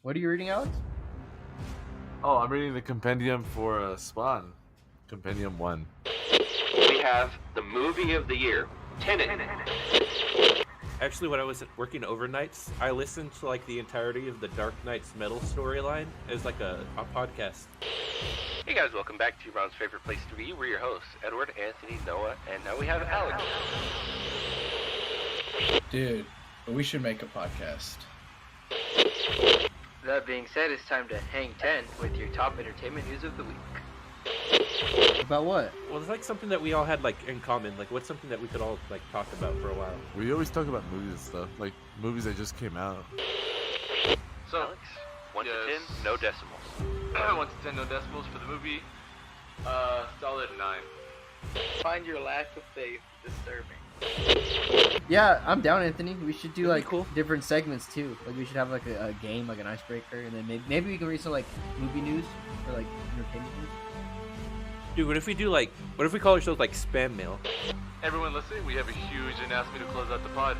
What are you reading, Alex? Oh, I'm reading the compendium for Spawn. Compendium 1. We have the movie of the year, Tenet. Actually, when I was working overnights, I listened to like the entirety of the Dark Knight's Metal storyline as like a podcast. Hey guys, welcome back to Ron's favorite place to be. We're your hosts, Edward, Anthony, Noah, and now we have Alex. Dude, we should make a podcast. That being said, it's time to hang 10 with your top entertainment news of the week. About what? Well, it's like something that we all had like in common. Like, what's something that we could all like talk about for a while? We always talk about movies and stuff, like movies that just came out. So, Alex, 1 to 10, no decimals. 1 to 10, no decimals for the movie. Solid 9. Find your lack of faith disturbing. Yeah, I'm down, Anthony. We should do That'd be like cool. different segments too. Like we should have like a game, like an icebreaker, and then maybe we can read some like movie news or like entertainment news. Dude, what if we call ourselves like spam mail? Everyone listening, we have a huge announcement to close out the pod.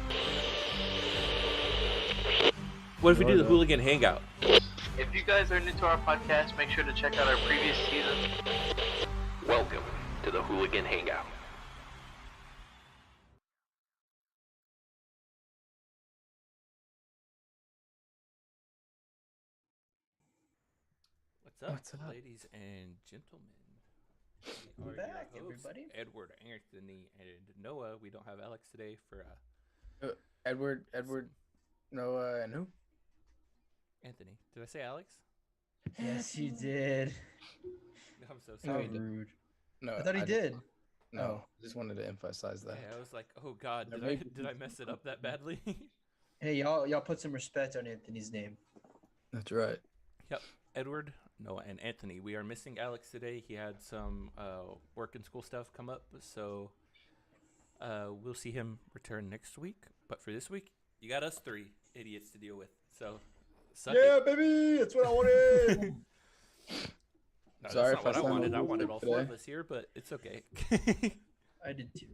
What if we do the Hooligan Hangout? If you guys are new to our podcast, make sure to check out our previous season. Welcome to the Hooligan Hangout. What's up, ladies and gentlemen? We are Back, your hosts, everybody. Edward, Anthony, and Noah. We don't have Alex today for Edward, Noah, and who? Anthony. Did I say Alex? Yes, you did. I'm so No, sorry. he did. Rude. No, I thought he did. No, Oh. just wanted to emphasize that. Yeah, I was like, oh God, There did may I be- did I mess it up that badly? Hey, y'all put some respect on Anthony's name. That's right. Yep, Edward, Noah, and Anthony. We are missing Alex today. He had some work and school stuff come up, so we'll see him return next week. But for this week, you got us three idiots to deal with. So, suck it. baby, that's what I wanted. No, Sorry that's if not what I I wanted. sounded I wanted stupid all four of today. us here, but it's okay. I did too,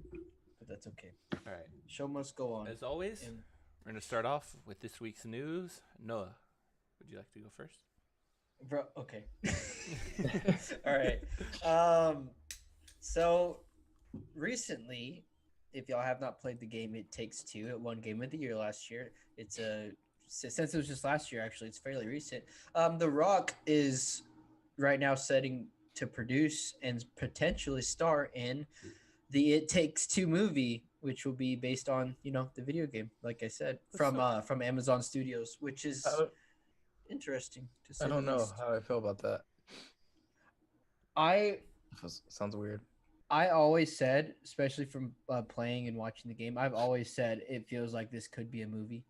but that's okay. All right. Show must go on. As always, And- we're going to start off with this week's news. Noah, would you like to go first? Bro, okay. All right. So recently, if y'all have not played the game, It Takes Two. It won Game of the Year last year. It's since it was just last year, actually, it's fairly recent. The Rock is right now setting to produce and potentially star in the It Takes Two movie, which will be based on the video game, like I said, from Amazon Studios, which is interesting to say I don't the know least. how I feel about that. I Sounds weird. always said, especially from playing and watching the game, I've always said it feels like this could be a movie.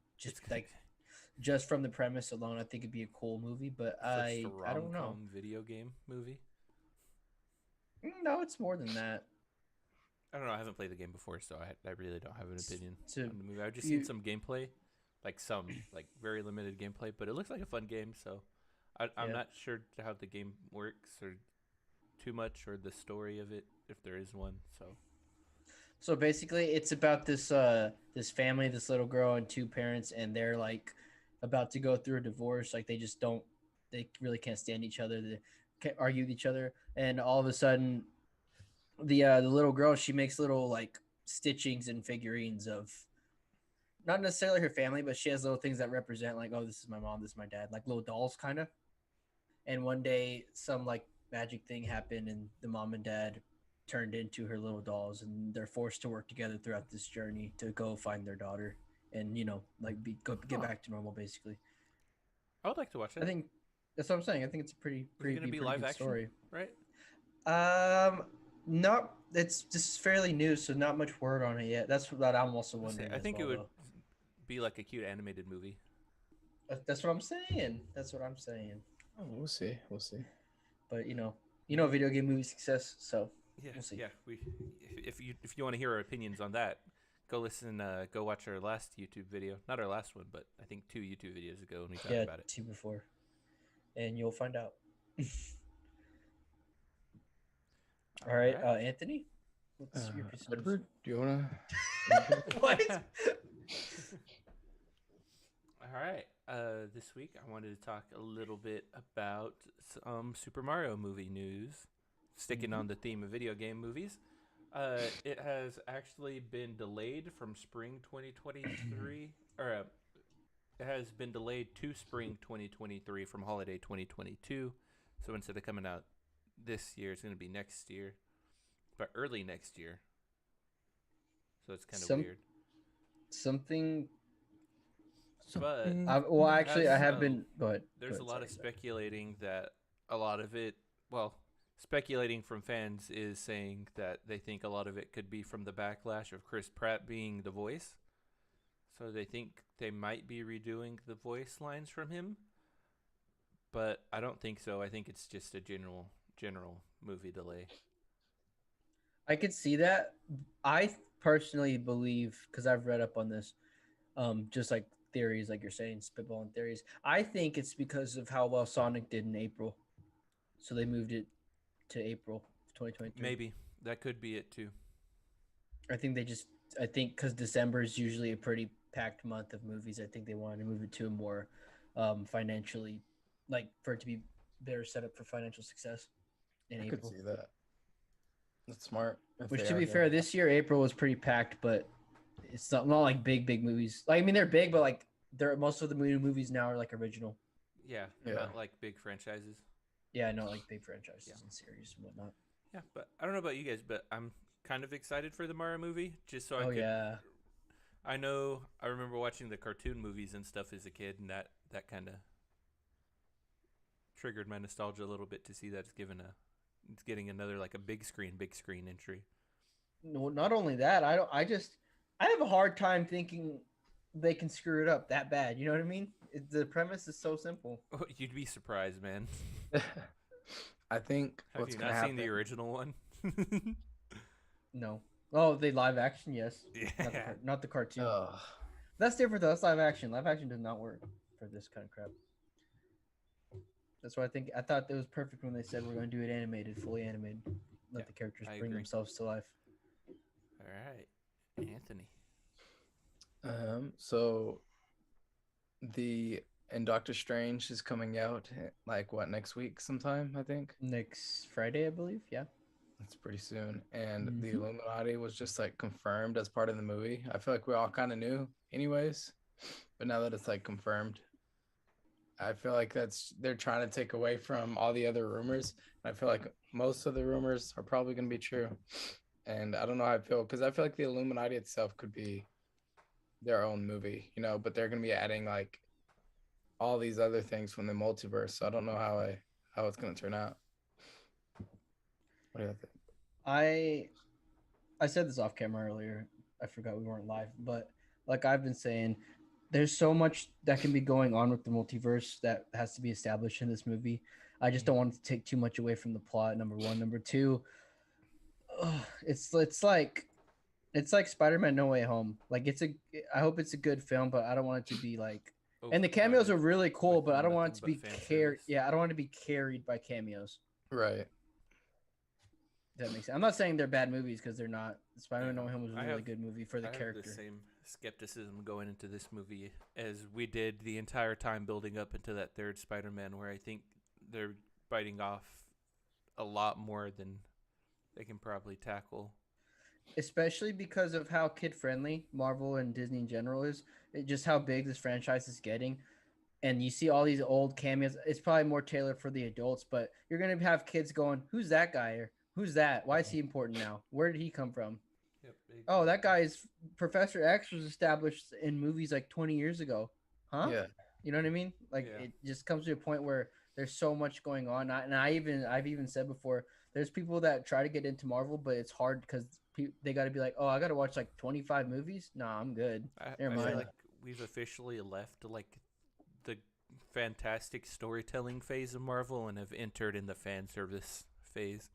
Just from the premise alone, I think it'd be a cool movie. But I don't know. rom-com video game movie. No, it's more than that. I don't know. I haven't played the game before, so I really don't have an opinion So on the movie. I've just you- seen some gameplay, like very limited gameplay, but it looks like a fun game. So I'm Yeah. not sure how the game works or too much or the story of it, if there is one. So basically, it's about this this family, this little girl and two parents, and they're like about to go through a divorce. Like they really can't stand each other. They can't argue with each other, and all of a sudden, the little girl, she makes little like stitchings and figurines of not necessarily her family, but she has little things that represent like, oh, this is my mom, this is my dad, like little dolls kind of. And one day, some like magic thing happened, and the mom and dad turned into her little dolls, and they're forced to work together throughout this journey to go find their daughter, and get back to normal. Basically, I would like to watch it. I think that's what I'm saying. I think it's a pretty gonna be pretty live good action? story. Right? Not it's just fairly new, so not much word on it yet. That's what I'm also wondering. I as think well, it would be like a cute animated movie. though. That's what I'm saying. That's what I'm saying. Oh, we'll see. We'll see. But video game movie success. So Yeah, We'll see. yeah. If you want to hear our opinions on that, go watch our last YouTube video. Not our last one, but I think 2 YouTube videos ago when we talked about it. two before, and you'll find out. All right, Anthony. What's your piece of news? Edward, do you wanna? What? All right. This week I wanted to talk a little bit about some Super Mario movie news. Sticking on the theme of video game movies, it has actually been delayed from spring 2023, or it has been delayed to spring 2023 from holiday 2022. So instead of coming out this year, it's going to be next year, but early next year. So it's kind of weird. Something. But Well, actually, I have has, been. Go ahead. There's Go a ahead, lot of sorry. speculating that a lot of it, well, speculating from fans is saying that they think a lot of it could be from the backlash of Chris Pratt being the voice. So they think they might be redoing the voice lines from him. But I don't think so. I think it's just a general movie delay. I could see that. I personally believe, because I've read up on this, just like theories, like you're saying, spitballing theories. I think it's because of how well Sonic did in April, so they moved it to April 2023. Maybe that could be it too. I think because December is usually a pretty packed month of movies. I think they wanted to move it to a more financially, like for it to be better set up for financial success in I April. could see that. That's smart. Which, to be fair, this year April was pretty packed, but it's not like big movies. Like, I mean, they're big, but like most of the movies now are like original. Yeah, Yeah. not like big franchises. Yeah, not like big franchises and series and whatnot. Yeah, but I don't know about you guys, but I'm kind of excited for the Mario movie, just so I could. Yeah. I know. I remember watching the cartoon movies and stuff as a kid, and that kind of triggered my nostalgia a little bit to see that it's getting another like a big screen entry. No, not only that, I have a hard time thinking they can screw it up that bad. You know what I mean? The premise is so simple. You'd be surprised, man. I think Have what's you gonna not happen. seen the original one? No. Oh, they live action, yes. Yeah. Not the cartoon. Ugh. That's different though. That's live action. Live action does not work for this kind of crap. That's why I thought it was perfect when they said we're going to do it animated, fully animated. Let Yeah, the characters I bring agree. themselves to life. All right, Anthony. So the and Doctor Strange is coming out like what, next week sometime, I think. Next Friday, I believe. Yeah. That's pretty soon. And the Mhm. Illuminati was just like confirmed as part of the movie. I feel like we all kind of knew anyways, but now that it's like confirmed, I feel like they're trying to take away from all the other rumors. I feel like most of the rumors are probably going to be true. And I don't know how I feel because I feel like the Illuminati itself could be their own movie, but they're going to be adding like all these other things from the multiverse. So I don't know how it's going to turn out. What do you think? I said this off camera earlier. I forgot we weren't live, but like I've been saying, there's so much that can be going on with the multiverse that has to be established in this movie. I just don't want it to take too much away from the plot. Number one, number two, it's like Spider-Man: No Way Home. Like I hope it's a good film, but I don't want it to be like. And the cameos are really cool, but I don't want it to be carried. Yeah, I don't want it to be carried by cameos. Right. That makes sense. I'm not saying they're bad movies because they're not. Spider-Man: No Way Home was a really good movie for the I character. have the same skepticism going into this movie as we did the entire time building up into that third Spider-Man, where I think they're biting off a lot more than they can probably tackle. Especially because of how kid-friendly Marvel and Disney in general is. Just how big this franchise is getting. And you see all these old cameos. It's probably more tailored for the adults, but you're going to have kids going, who's that guy? Or who's that? Why is he important now? Where did he come from? Yep, Oh, that guy is Professor X was established in movies like 20 years ago. Huh? Yeah. You know what I mean? Like it just comes to a point where there's so much going on. I've even said before, there's people that try to get into Marvel, but it's hard because they got to be like, oh, I got to watch like 25 movies. Nah, I'm good. I Never feel mind. like we've officially left like the fantastic storytelling phase of Marvel and have entered in the fan service phase.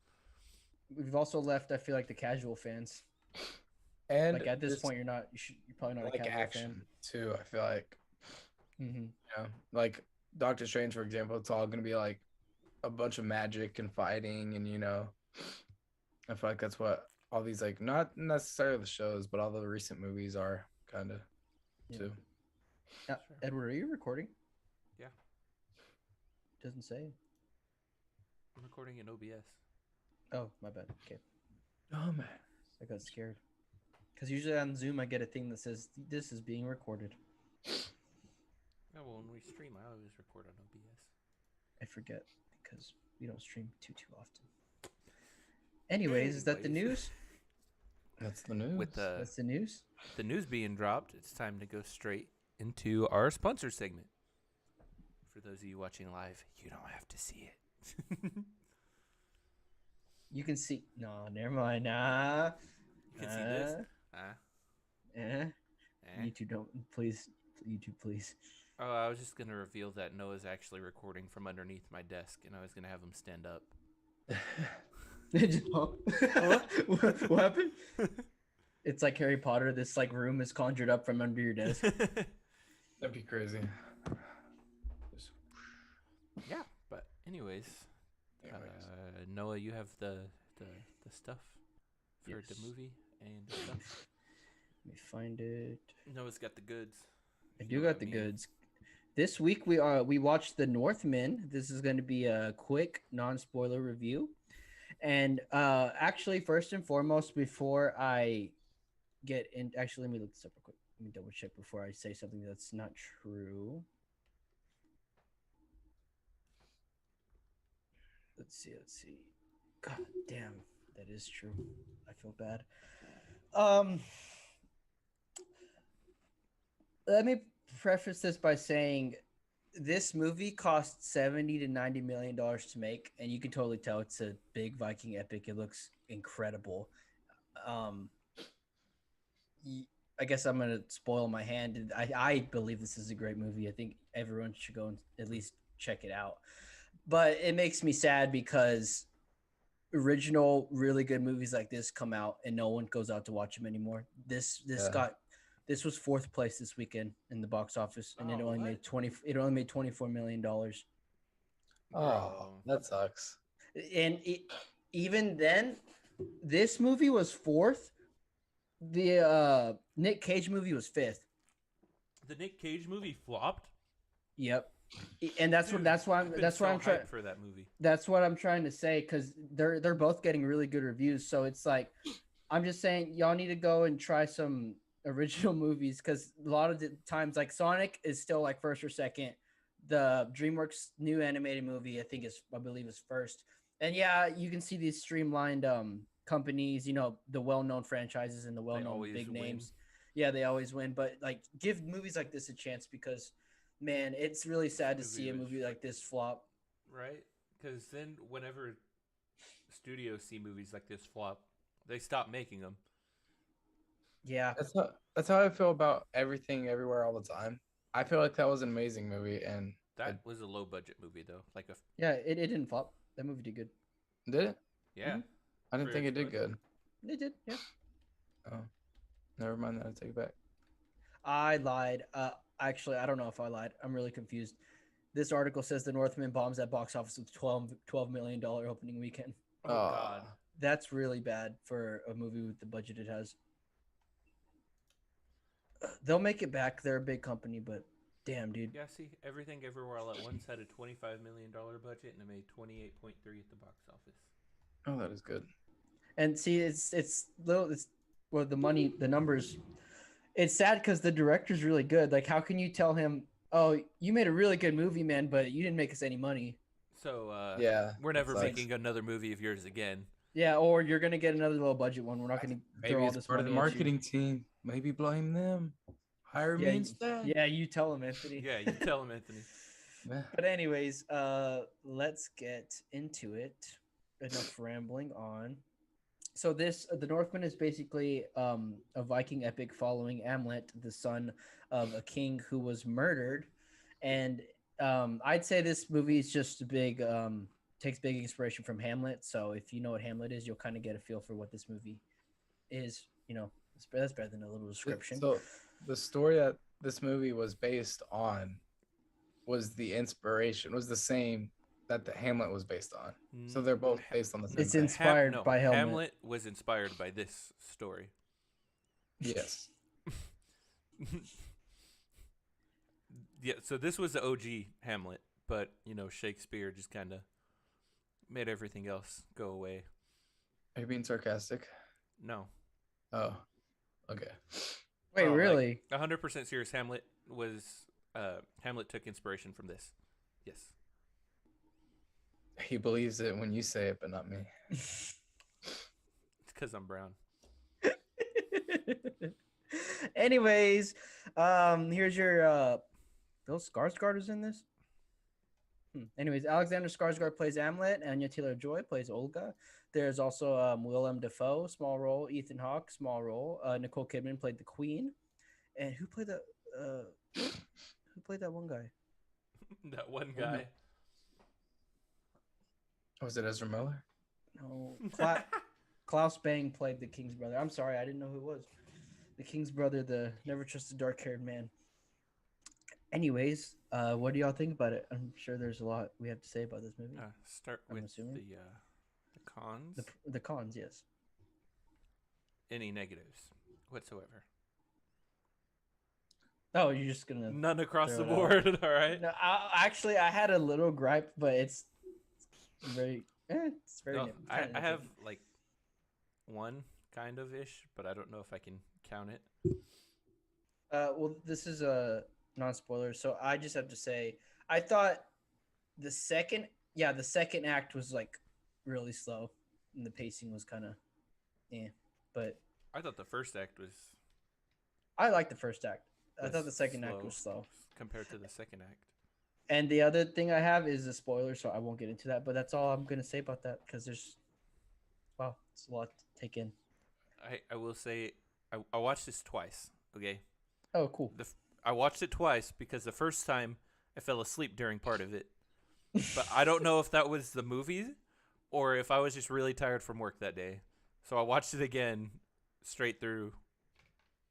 We've also left. I feel like the casual fans. And like at this just point, you're probably not like a casual action fan. too, I feel like. Mm-hmm. Yeah. Like Doctor Strange, for example, it's all gonna be like a bunch of magic and fighting, and I feel like that's what all these, like, not necessarily the shows, but all the recent movies are kind of too. Edward, are you recording? Doesn't say. I'm recording in OBS. Oh, my bad. Okay. Oh man. I got scared. Because usually on Zoom, I get a thing that says, this is being recorded. Yeah, well, when we stream, I always record on OBS. I forget because we don't stream too often. Anyways, is that the Anyways. news? That's the news. With That's the news? the news being dropped, it's time to go straight into our sponsor segment. For those of you watching live, you don't have to see it. You can see. No, never mind. Nah. You can see this. Eh. Eh. YouTube, don't. Please. YouTube, please. Oh, I was just going to reveal that Noah's actually recording from underneath my desk, and I was going to have him stand up. What happened? It's like Harry Potter. This like room is conjured up from under your desk. That'd be crazy. Yeah, but anyways, Noah, you have the stuff for Yes. the movie and the stuff. Let me find it. Noah's got the goods. I if do you know got what the mean. goods. This week we watched The Northman. This is going to be a quick non-spoiler review. And actually, first and foremost, before I get in, actually, let me look this up real quick. Let me double check before I say something that's not true. Let's see. God damn, that is true. I feel bad. Let me preface this by saying this movie cost $70 to $90 million to make, and you can totally tell it's a big Viking epic. It looks incredible. I guess I'm gonna spoil my hand. I believe this is a great movie. I think everyone should go and at least check it out. But it makes me sad because original really good movies like this come out and no one goes out to watch them anymore. This was fourth place this weekend in the box office, and it Oh, only what? made $24 million. Oh, that sucks. And even then, this movie was fourth. The Nick Cage movie was fifth. The Nick Cage movie flopped. Yep. And that's Dude, why I've been that's so why I'm trying hyped for that movie. That's what I'm trying to say, because they're both getting really good reviews. So it's like, I'm just saying y'all need to go and try some original movies, because a lot of the times, like Sonic is still like first or second. The DreamWorks new animated movie, I believe is first. And yeah, you can see these streamlined companies, the well-known franchises and the well-known always big win. names. Yeah, they always win. But like, give movies like this a chance, because man, it's really sad to see a movie like this flop. Right? Because then whenever studios see movies like this flop, they stop making them. Yeah. That's how I feel about Everything Everywhere All the Time. I feel like that was an amazing movie, and That was a low budget movie though. Like a Yeah, it didn't flop. That movie did good. did it? yeah. Mhm. I didn't For think its it did budget. good. It did, yeah. Oh, never mind that. I take it back. I lied. Actually, I don't know if I lied. I'm really confused. This article says the Northman bombs at box office with $12 million opening weekend. Oh God. That's really bad for a movie with the budget it has. They'll make it back. They're a big company, but damn, dude. Yeah, see, Everything Everywhere All at Once had a $25 million budget and it made 28.3 at the box office. Oh, that is good. And see, it's well, the numbers. It's sad because the director's really good. Like, how can you tell him, "Oh, you made a really good movie, man, but you didn't make us any money"? So Yeah, we're never sucks. making another movie of yours again. Yeah, or you're gonna get another low budget one. We're not gonna Maybe throw all it's this part of the money at you. marketing team. Maybe blame them. Hire me instead. Yeah, you tell him, Anthony. Yeah, you tell him, Anthony. Yeah. But anyways, let's get into it. Enough rambling on. So the Northman is basically a Viking epic following Amlet, the son of a king who was murdered, and I'd say this movie is just a big takes big inspiration from Hamlet. So if you know what Hamlet is, you'll kind of get a feel for what this movie is. That's better than a little description. So the story that this movie was based on was the same that the Hamlet was based on. So they're both based on the same It's thing. inspired by Hamlet. Hamlet was inspired by this story. Yes. Yeah, so this was the OG Hamlet, but Shakespeare just kind of made everything else go away. Are you being sarcastic? No. Oh, okay. Wait, Oh, really? 100% serious. Hamlet took inspiration from this. Yes. He believes it when you say it, but not me. It's because I'm brown. Anyways, here's your Bill Skarsgård is in this. Anyways, Alexander Skarsgård plays Hamlet, Anya Taylor-Joy plays Olga. There's also Willem Dafoe, small role. Ethan Hawke, small role. Nicole Kidman played the Queen, and who played that one guy? That one guy. Was it Ezra Miller? No, Klaus Bang played the King's brother. I'm sorry, I didn't know who it was. The King's brother, the never trusted dark-haired man. Anyways, what do y'all think about it? I'm sure there's a lot we have to say about this movie. Start with the cons. The cons, yes. Any negatives whatsoever? Oh, you're just gonna none across the board. All right. No, I had a little gripe, but it's very. It's very. No, I have like one kind of ish, but I don't know if I can count it. Well, this is a non-spoiler, so I just have to say I thought the second act was like really slow, and the pacing was kind of, but I thought the first act was. I liked the first act. I thought the second act was slow compared to the second act. And the other thing I have is a spoiler, so I won't get into that. But that's all I'm gonna say about that because it's a lot to take in. I will say I watched this twice. Okay. Oh, cool. I watched it twice because the first time I fell asleep during part of it, but I don't know if that was the movie or if I was just really tired from work that day. So I watched it again straight through,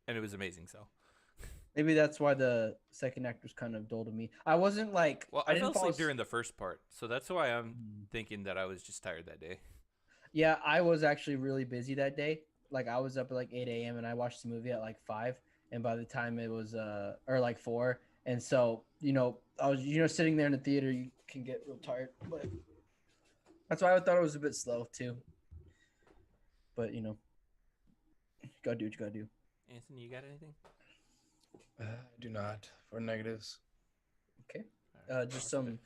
and it was amazing. So. Maybe that's why the second act was kind of dull to me. I wasn't like... Well, I fell asleep during the first part, so that's why I'm thinking that I was just tired that day. Yeah, I was actually really busy that day. Like, I was up at like 8 a.m. and I watched the movie at like 5. And by the time it was, or like 4. And so, I was, sitting there in the theater, you can get real tired. But that's why I thought it was a bit slow too. But, you gotta do what you gotta do. Anthony, you got anything? I do not for negatives. Okay. Just some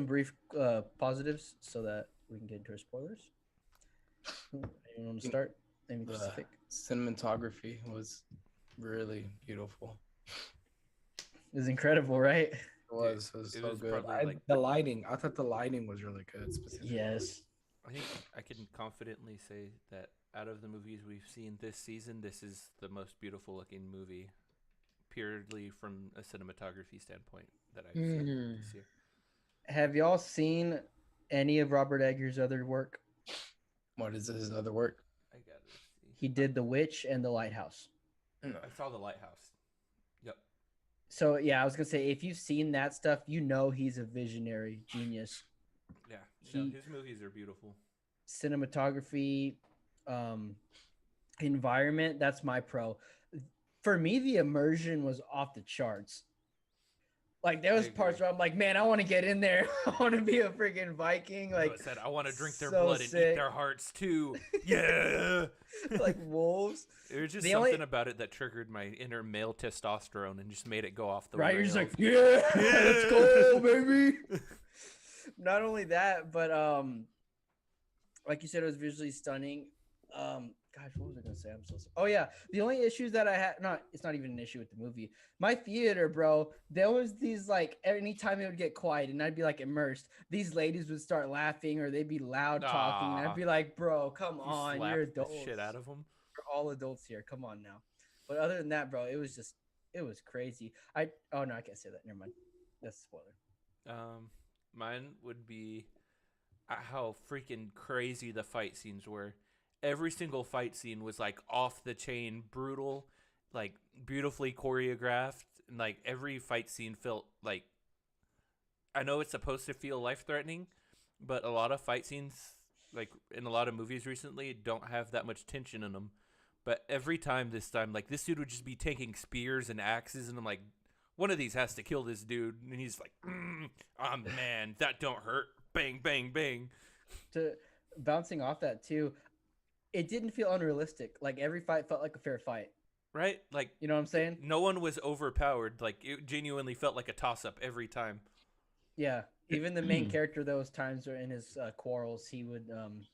brief positives so that we can get into our spoilers. Anyone want to start? Any specific? Cinematography was really beautiful. It was incredible, right? It was so good. The lighting. I thought the lighting was really good. Specifically. Yes. I think I can confidently say that out of the movies we've seen this season, this is the most beautiful looking movie. Purely from a cinematography standpoint that I've seen this year. Have y'all seen any of Robert Eggers' other work? What is his other work? I gotta see. He did The Witch and The Lighthouse. I saw The Lighthouse. Yep. So yeah, I was gonna say if you've seen that stuff, he's a visionary genius. Yeah, his movies are beautiful. Cinematography, environment. That's my pro. For me, the immersion was off the charts. Like there was parts where I'm like, man, I want to get in there. I want to be a freaking Viking. Like I said, I want to drink their blood and eat their hearts too. Yeah, like wolves. There was just something about it that triggered my inner male testosterone and just made it go off the right. rails. You're just like, let's go, baby. Not only that, but like you said, it was visually stunning. Gosh, what was I gonna say? I'm so sorry. Oh yeah, the only issues that I had, it's not even an issue with the movie. My theater, bro, there was these like anytime it would get quiet and I'd be like immersed, these ladies would start laughing or they'd be loud talking, and I'd be like, bro, come on, you're adults. Shit out of them. We're all adults here. Come on now. But other than that, bro, it was crazy. I can't say that. Never mind. That's a spoiler. Mine would be how freaking crazy the fight scenes were. Every single fight scene was like off the chain, brutal, like beautifully choreographed, and like every fight scene felt like, I know it's supposed to feel life threatening, but a lot of fight scenes, like in a lot of movies recently, don't have that much tension in them. But every time this time, like this dude would just be taking spears and axes, and I'm like, one of these has to kill this dude, and he's like, man, that don't hurt. Bang, bang, bang. To bouncing off that too, it didn't feel unrealistic. Like every fight felt like a fair fight. Right? Like, You know what I'm saying? no one was overpowered. Like, it genuinely felt like a toss-up every time. Yeah. Even the main character, those times are in his quarrels, he wouldn't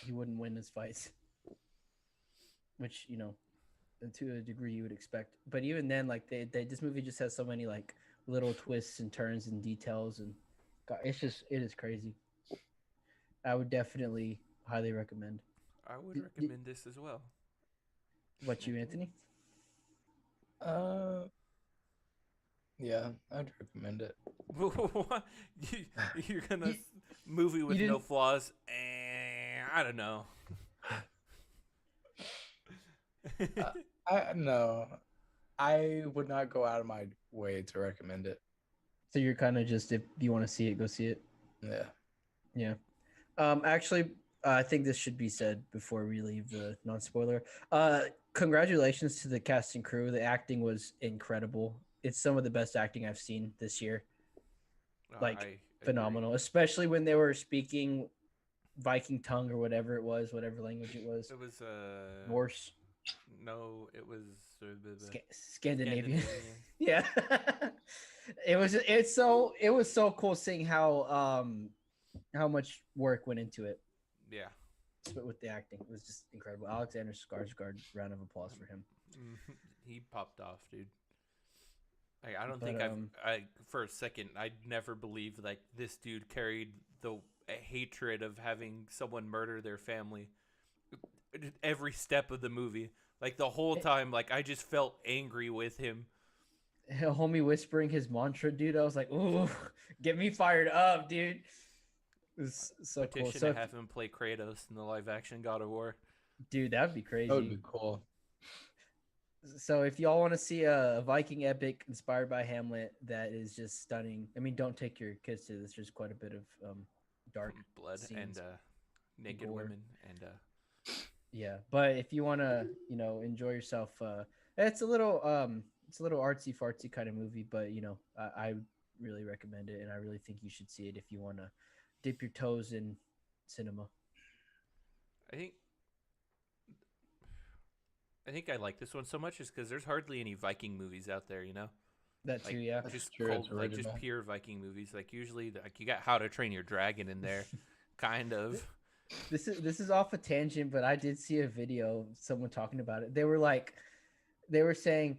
win his fights, which to a degree you would expect. But even then, like this movie just has so many like little twists and turns and details, and God, it is crazy. I would definitely highly recommend. I would recommend this as well. What you, Anthony? Yeah, I'd recommend it. What? You're gonna movie with no flaws? I don't know. I would not go out of my way to recommend it. So you're kind of just, if you want to see it, go see it. Yeah. Yeah. Actually, I think this should be said before we leave the non-spoiler. Congratulations to the cast and crew. The acting was incredible. It's some of the best acting I've seen this year. Like, phenomenal, especially when they were speaking Viking tongue or whatever it was, whatever language it was. It was Norse. No, it was Scandinavian. Yeah. It was so cool seeing how much work went into it. Yeah. But with the acting, it was just incredible. Alexander Skarsgård, round of applause for him. He popped off, dude. Like, I don't think I for a second I'd never believed like this dude carried the hatred of having someone murder their family every step of the movie. Like the whole time, like I just felt angry with him. Homie whispering his mantra, dude. I was like, "Ooh, get me fired up, dude." It was so cool. To have him play Kratos in the live-action God of War. Dude, that would be crazy. That would be cool. So if y'all want to see a Viking epic inspired by Hamlet that is just stunning, I mean, don't take your kids to this. There's quite a bit of dark blood scenes, and naked gore. women and yeah. But if you want to, enjoy yourself, it's a little artsy fartsy kind of movie. But I really recommend it, and I really think you should see it if you want to dip your toes in cinema. I think I like this one so much is because there's hardly any Viking movies out there, That too, yeah. Just true, cold, like just pure Viking movies. Like usually, like you got How to Train Your Dragon in there, kind of. This is off a tangent, but I did see a video of someone talking about it. They were saying,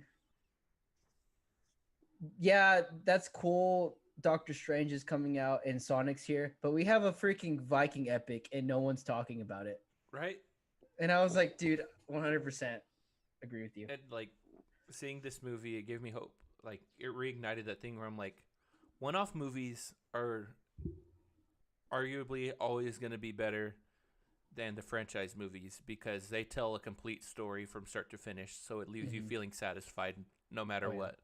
yeah, that's cool. Doctor Strange is coming out and Sonic's here, but we have a freaking Viking epic and no one's talking about it. Right? And I was like, dude, 100% agree with you. And like seeing this movie, it gave me hope. Like it reignited that thing where I'm like, one-off movies are arguably always going to be better than the franchise movies because they tell a complete story from start to finish, so it leaves you feeling satisfied no matter what.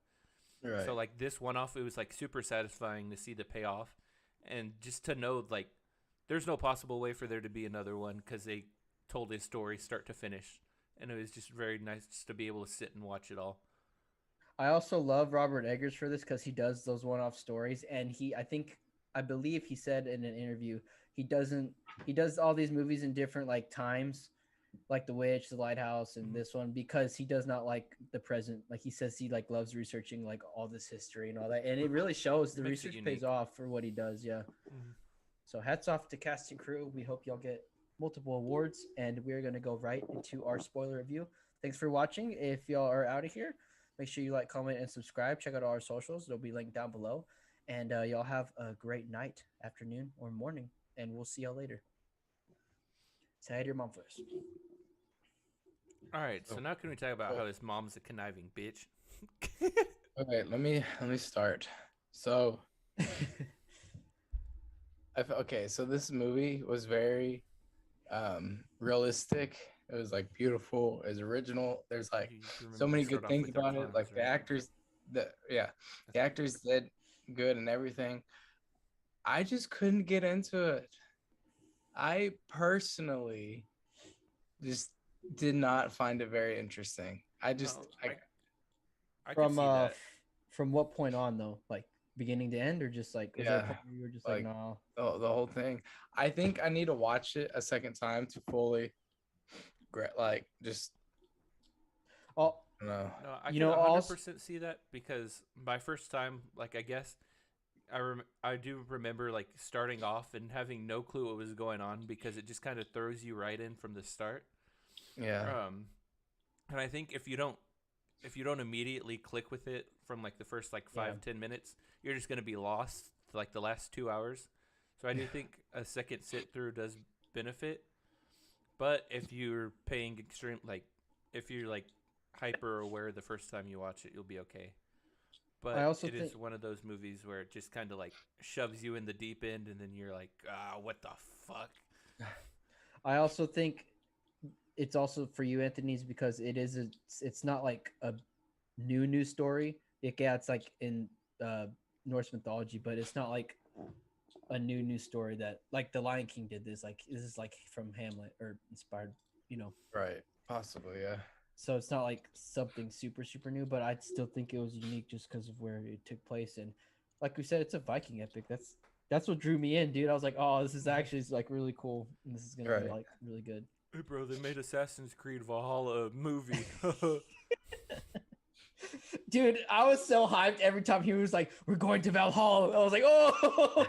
Right. So like this one-off, it was like super satisfying to see the payoff and just to know like there's no possible way for there to be another one because they told his story start to finish, and it was just very nice just to be able to sit and watch it all. I also love Robert Eggers for this because he does those one-off stories, and I believe he said in an interview he does all these movies in different like times, like The Witch, The Lighthouse, and this one because he does not like the present. Like he says he like loves researching like all this history and all that, and it really shows. The research pays off for what he does. Yeah. So hats off to cast and crew. We hope y'all get multiple awards, and we're gonna go right into our spoiler review. Thanks for watching. If y'all are out of here, make sure you like, comment, and subscribe. Check out all our socials. They'll be linked down below. And y'all have a great night, afternoon, or morning, and we'll see y'all later. Say hi to your mom first. All right, so now can we talk about how his mom's a conniving bitch? Okay, let me start. So, so this movie was very realistic. It was like beautiful. It was original. There's like so many good things about it. Like the actors, the actors did good and everything. I just couldn't get into it. I personally just did not find it very interesting. I just from From what point on though? Like beginning to end, or just like was there a Yeah, point where you were just like, like no? the whole thing. I think I need to watch it a second time to fully, like, just Oh, I don't know. No, I you could know, also 100% see that because my first time, like I guess I do remember like starting off and having no clue what was going on because it just kind of throws you right in from the start. Yeah, And I think if you don't immediately click with it from like the first like Yeah. 5-10 minutes, you're just gonna be lost to, like the last 2 hours. So I do think a second sit through does benefit, but if you're paying if you're like hyper aware the first time you watch it, you'll be okay. I But also it is think one of those movies where it just kind of like shoves you in the deep end, and then you're like, what the fuck? I also think it's also for you, Anthony's, because it's not like a new story. It's like in Norse mythology, but it's not like a new story that like the Lion King did this. Like this is like from Hamlet or inspired, you know. right. Possibly, yeah. So it's not like something super new, but I still think it was unique just because of where it took place. And like we said, it's a Viking epic. That's what drew me in, dude. I was like, oh, this is actually like really cool, and this is gonna be Right. like really good. Hey, bro, they made Assassin's Creed Valhalla a movie. Dude, I was so hyped every time he was like, "We're going to Valhalla." I was like, "Oh!"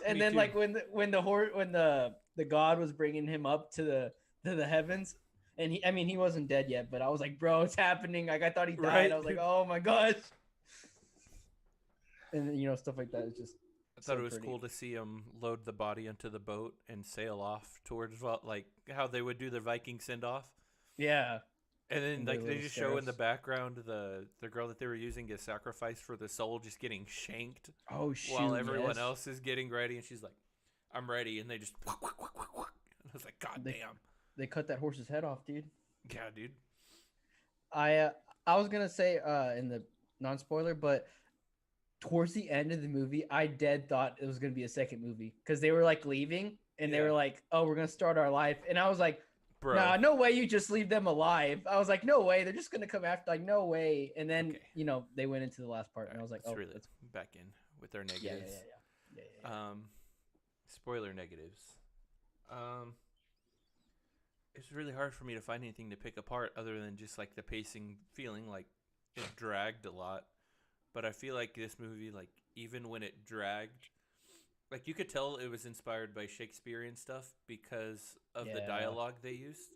And Me then too. like when the god was bringing him up to the heavens, and he wasn't dead yet, but I was like, "Bro, it's happening!" Like I thought he died. Right. I was like, "Oh my gosh!" And stuff like that is just. I thought so it was pretty. cool to see him load the body into the boat and sail off towards like how they would do the Viking send off. Yeah. And then And their like they little just show in the scarabs. background the girl that they were using as sacrifice for the soul just getting shanked Oh shoot! while everyone yes. else is getting ready, and she's like, "I'm ready," and they just. And I was like, "God They- damn!" They cut that horse's head off, dude. Yeah, dude. I was gonna say in the non-spoiler, but towards the end of the movie, I dead thought it was gonna be a second movie because they were like leaving and they Yeah. were like, "Oh, we're gonna start our life," and I was like, Bro. "Nah, no way! You just leave them alive." I was like, "No way! They're just gonna come after." Like, no way! And then Okay. they went into the last part, and I was like, Let's "Oh, really that's back in with our yeah, yeah, negatives. yeah." Spoiler negatives. It's really hard for me to find anything to pick apart other than just like the pacing feeling like it dragged a lot. But I feel like this movie, like even when it dragged, like you could tell it was inspired by Shakespearean stuff because of the Yeah. dialogue they used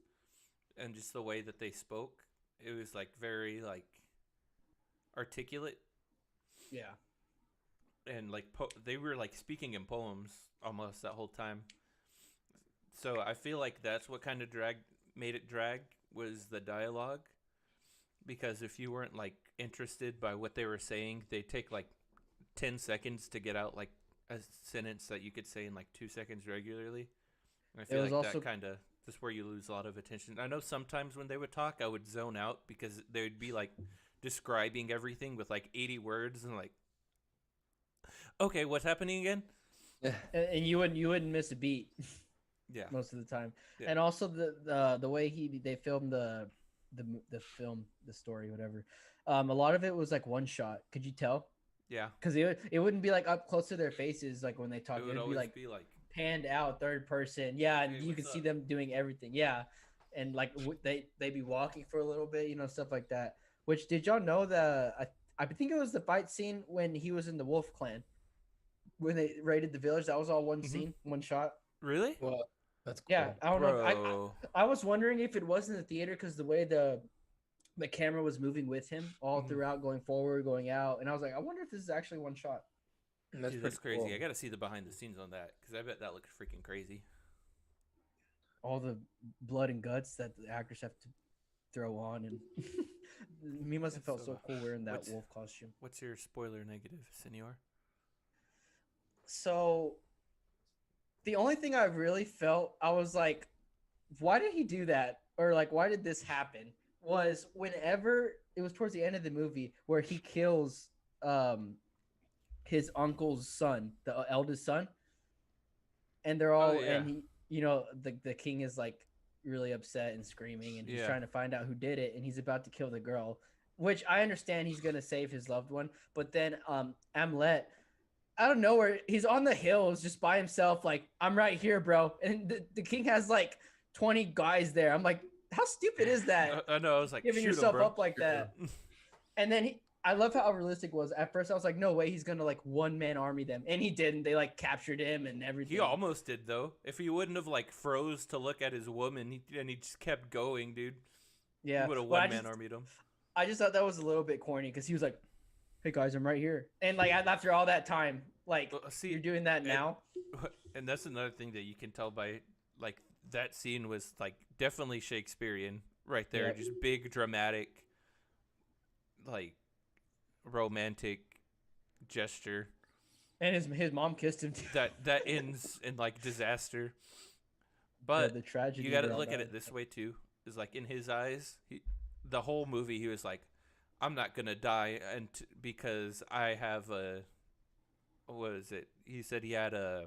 and just the way that they spoke. It was like very like articulate Yeah. and like they were like speaking in poems almost that whole time. So I feel like that's what kind of made it drag was the dialogue, because if you weren't like interested by what they were saying, they take like 10 seconds to get out like a sentence that you could say in like 2 seconds regularly. And I feel was like also- that kind of that's where you lose a lot of attention. I know sometimes when they would talk, I would zone out because they would be like describing everything with like 80 words and like, okay, what's happening again? And you wouldn't miss a beat. Yeah. Most of the time. Yeah. And also the way they filmed the film, the story, whatever. A lot of it was like one shot. Could you tell? Yeah. Because it wouldn't be like up close to their faces like when they talk. It It would would always be like be like, panned out, third person. Yeah, and Hey, you what's could see up? them doing everything. Yeah, and like they'd be walking for a little bit, stuff like that. Which did y'all know I think it was the fight scene when he was in the Wolf Clan when they raided the village. That was all one Mhm. scene, one shot. really? Well, that's cool. Yeah, I don't know. Bro. I was wondering if it was in the theater because the way the camera was moving with him all Mhm. throughout, going forward, going out, and I was like, I wonder if this is actually one shot. That's Dude, pretty that's crazy. cool. I got to see the behind the scenes on that because I bet that looks freaking crazy. All the blood and guts that the actors have to throw on, and me must have That's felt so cool wearing that what's- wolf costume. What's your spoiler negative, Senor? So the only thing I really felt, I was like, why did he do that? Or like, why did this happen? Was whenever it was towards the end of the movie where he kills his uncle's son, the eldest son, and they're all yeah. and he, the king is like really upset and screaming, and he's Yeah. trying to find out who did it, and he's about to kill the girl, which I understand he's gonna save his loved one, but then Amlet, out of nowhere, he's on the hills just by himself, like, I'm right here, bro. And the king has like 20 guys there. I'm like, how stupid is that? I know. I was like, Giving shoot him, yourself bro. up like that. And then I love how realistic it was. At first, I was like, no way, he's gonna like one man army them, and he didn't. They like captured him and everything. He almost did though. If he wouldn't have like froze to look at his woman, and he just kept going, dude. Yeah, He would have but one man armied him. I just thought that was a little bit corny because he was like, "Hey guys, I'm right here," and like after all that time, like See, you're doing that now. And that's another thing that you can tell by like that scene was like definitely Shakespearean right there. Yep. Just big dramatic, like romantic gesture And his mom kissed him too. that ends in like disaster. But the tragedy. you got to around look at that. it this way too. Is like in his eyes, the whole movie he was like, "I'm not gonna die," and because I have a, what is it? He said he had a,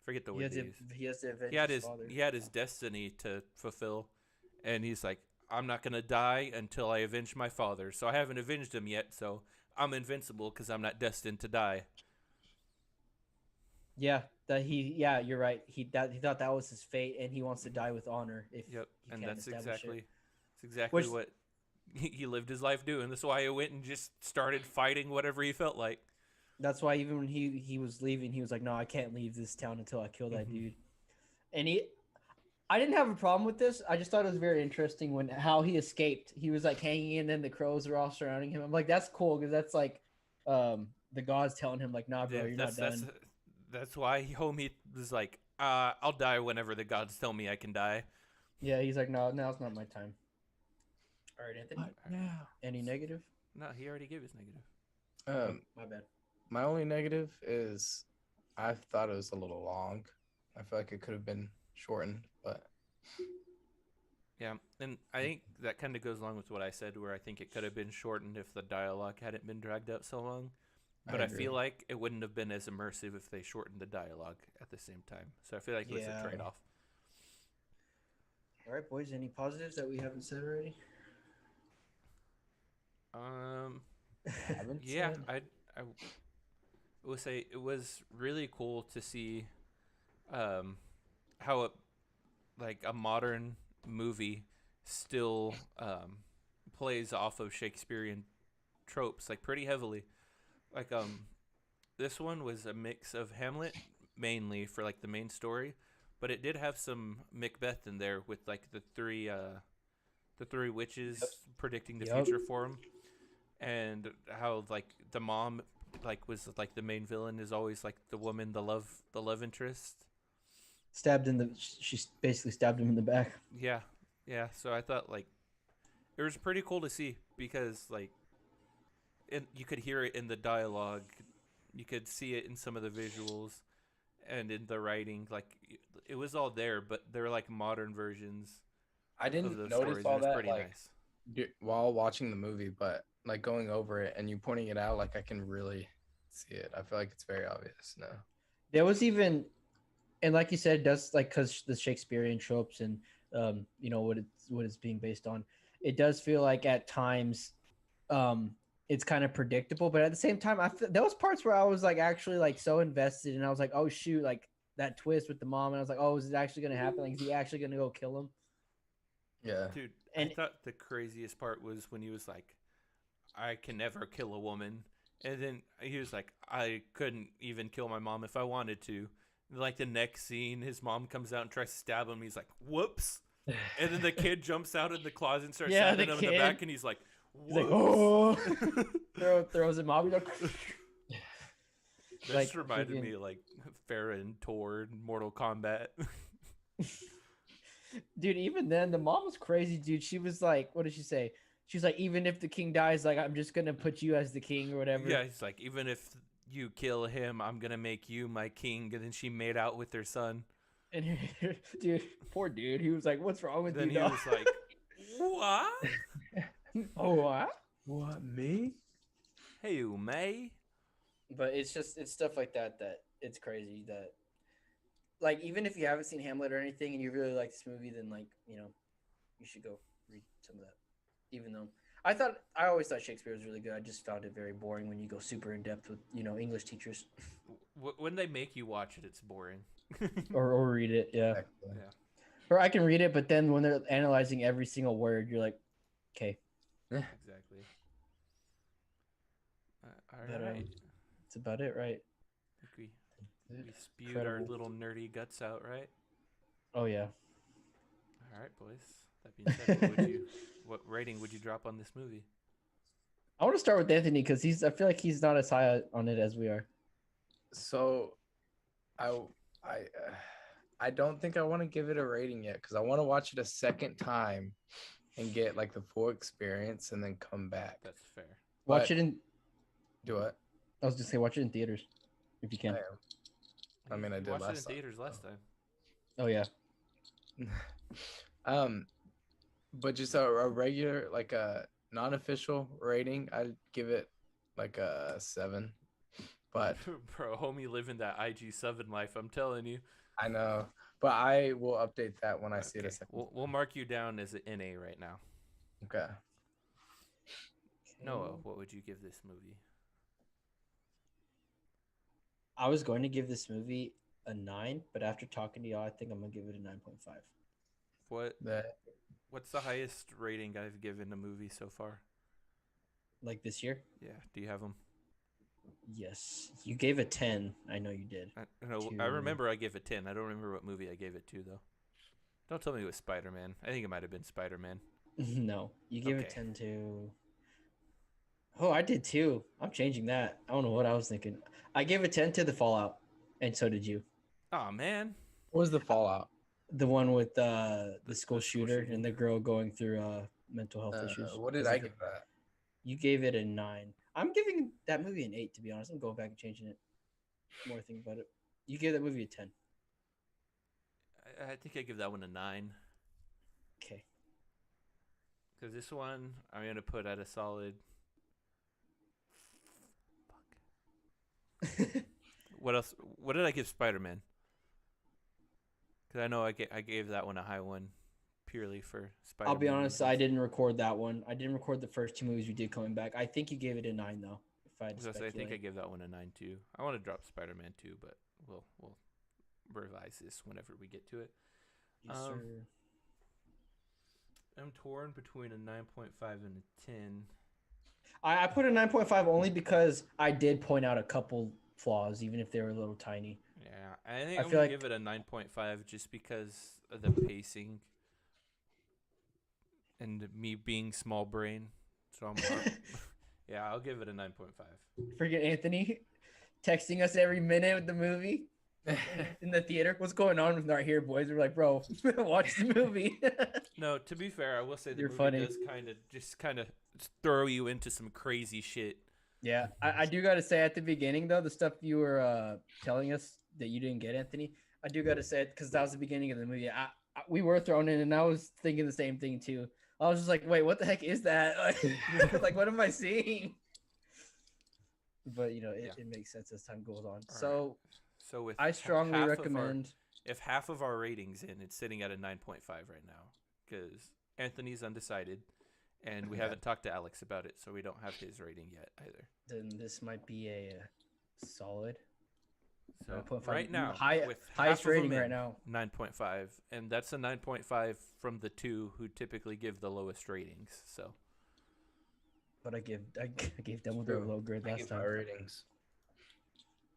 forget the word he used. He has to avenge He had his his father. he had his destiny to fulfill, and he's like, "I'm not gonna die until I avenge my father." So I haven't avenged him yet, so I'm invincible because I'm not destined to die. Yeah, you're right. He thought that was his fate, and he wants to die with honor. If Yep, he and can that's establish it. exactly Which- what he lived his life doing. That's why he went and just started fighting whatever he felt like. That's why even when he was leaving, he was like, "No, I can't leave this town until I kill that Mhm. dude." And I didn't have a problem with this. I just thought it was very interesting when how he escaped. He was like hanging, and then the crows were all surrounding him. I'm like, that's cool because that's like the gods telling him like, "Nah, bro, Yeah, you're not done." that's why homie was like, I'll die whenever the gods tell me I can die. Yeah, he's like, "No, now's not my time." All right, Anthony. now? Any negative? No, he already gave his negative. My bad. My only negative is I thought it was a little long. I feel like it could have been shortened, but Yeah, and I think that kind of goes along with what I said, where I think it could have been shortened if the dialogue hadn't been dragged out so long. But I agree. feel like it wouldn't have been as immersive if they shortened the dialogue at the same time. So I feel like it was Yeah. a trade-off. All right, boys. Any positives that we haven't said already? haven't Yeah, said. I would say it was really cool to see how it, like a modern movie still plays off of Shakespearean tropes like pretty heavily. Like this one was a mix of Hamlet mainly for like the main story, but it did have some Macbeth in there with like the three witches predicting the Yep. future for him, and how like the mom like was like the main villain is always like the woman, the love interest. She basically stabbed him in the back. Yeah, yeah. So I thought like it was pretty cool to see because like you could hear it in the dialogue, you could see it in some of the visuals, and in the writing. Like it was all there, but they're like modern versions I of didn't those notice stories. all And it's that pretty like nice. while watching the movie, but like going over it and you pointing it out, like I can really see it. I feel like it's very obvious now. There was even, and like you said, it does like because the Shakespearean tropes and what it's being based on. It does feel like at times, it's kind of predictable, but at the same time, there was parts where I was like actually like so invested, and I was like, oh shoot, like that twist with the mom, and I was like, oh, is it actually gonna happen? Like, is he actually gonna go kill him? Yeah. Dude, And- I thought the craziest part was when he was like, I can never kill a woman. And then he was like, I couldn't even kill my mom if I wanted to. And like the next scene, his mom comes out and tries to stab him. He's like, whoops. And then the kid jumps out of the closet and starts Yeah, stabbing the him in the kid. back. And he's like, He's like, whoops. oh, throws him off. He's like, This like, reminded freaking- me of like Farrah and Tor in Mortal Kombat. dude, even then, the mom was crazy, dude. She was like, what did she say? She's like, even if the king dies, like, I'm just gonna put you as the king or whatever. Yeah, he's like, even if you kill him, I'm going to make you my king. And then she made out with her son. And dude, poor dude. He was like, what's wrong with Then you, he dog? was like, what? Oh, what? What, me? Hey, May. But it's stuff like that it's crazy that, like, even if you haven't seen Hamlet or anything and you really like this movie, then like, you should go read some of that. Even though I always thought Shakespeare was really good. I just found it very boring when you go super in depth with English teachers When they make you watch it, it's boring. or read it. Yeah, Exactly. Yeah. or I can read it, but then when they're analyzing every single word, you're like, okay, Exactly. All but right. that's about it, right? I think we spewed our Incredible. little nerdy guts out, right? Oh yeah. All right, boys. That being said, what rating would you drop on this movie? I want to start with Anthony because I feel like he's not as high on it as we are. So, I I I don't think I want to give it a rating yet because I want to watch it a second time and get like the full experience and then come back. That's fair. Watch But- it in. Do it. I was just say watch it in theaters if you can. I mean, I You did watched it in last time, theaters last time. Oh yeah. But just a regular, like a non-official rating, I'd give it like a 7. But Bro, homie living that IG7 life, I'm telling you. I know, but I will update that when I see it a Okay, second. we'll mark you down as an NA right now. Okay. Noah, what would you give this movie? I was going to give this movie a 9, but after talking to y'all, I think I'm gonna give it a 9.5. What's the highest rating I've given a movie so far? Like this year? Yeah, do you have them? Yes. You gave a 10. I know you did. I remember I gave it 10. I don't remember what movie I gave it to though. Don't tell me it was Spider-Man. I think it might have been Spider-Man. No, you gave it Okay. 10 to. Oh, I did too. I'm changing that. I don't know what I was thinking. I gave it 10 to the Fallout, and so did you. Oh man. What was the Fallout? The one with the school the school shooter shooting. and the girl going through mental health issues. What did 'Cause I of give that? You gave it a 9. I'm giving that movie an 8, to be honest. I'm going back and changing it. The more I think about it. You gave that movie a 10. I think I give that one a 9. Okay. Because this one I'm gonna put at a solid. What else? What did I give Spider-Man? Because I know I gave that one a high one, purely for Spider-Man. I'll be honest, reasons. I didn't record that one. I didn't record the first 2 movies we did coming back. I think you gave it a 9, though. If I had to So I think I speculate. gave that one a 9 too. I want to drop Spider-Man 2, but we'll revise this whenever we get to it. Yes, sir. I'm torn between a 9.5 and a 10. I put a 9.5 only because I did point out a couple flaws, even if they were a little tiny. Yeah, I think I I'm feel gonna like- give it a 9.5 just because of the pacing and me being small brain. So I'm yeah, I'll give it a 9.5. Freaking Anthony texting us every minute with the movie in the theater. What's going on with our here, boys? We're like, bro, watch the movie. No, to be fair, I will say the You're movie funny. does kind of throw you into some crazy shit. Yeah, I do got to say at the beginning, though, the stuff you were telling us that you didn't get, Anthony, I do got to say it because that was the beginning of the movie. We were thrown in, and I was thinking the same thing, too. I was just like, wait, what the heck is that? Like, what am I seeing? But, it makes sense as time goes on. So So with I strongly half of recommend. if half of our ratings in, it's sitting at a 9.5 right now because Anthony's undecided, and we haven't talked to Alex about it, so we don't have his rating yet either. Then this might be a solid. So 9.5. right now, highest half of them rating in, right now. 9.5, and that's a 9.5 from the two who typically give the lowest ratings. So But I gave Dumbledore True. a low grade I last give time. my ratings.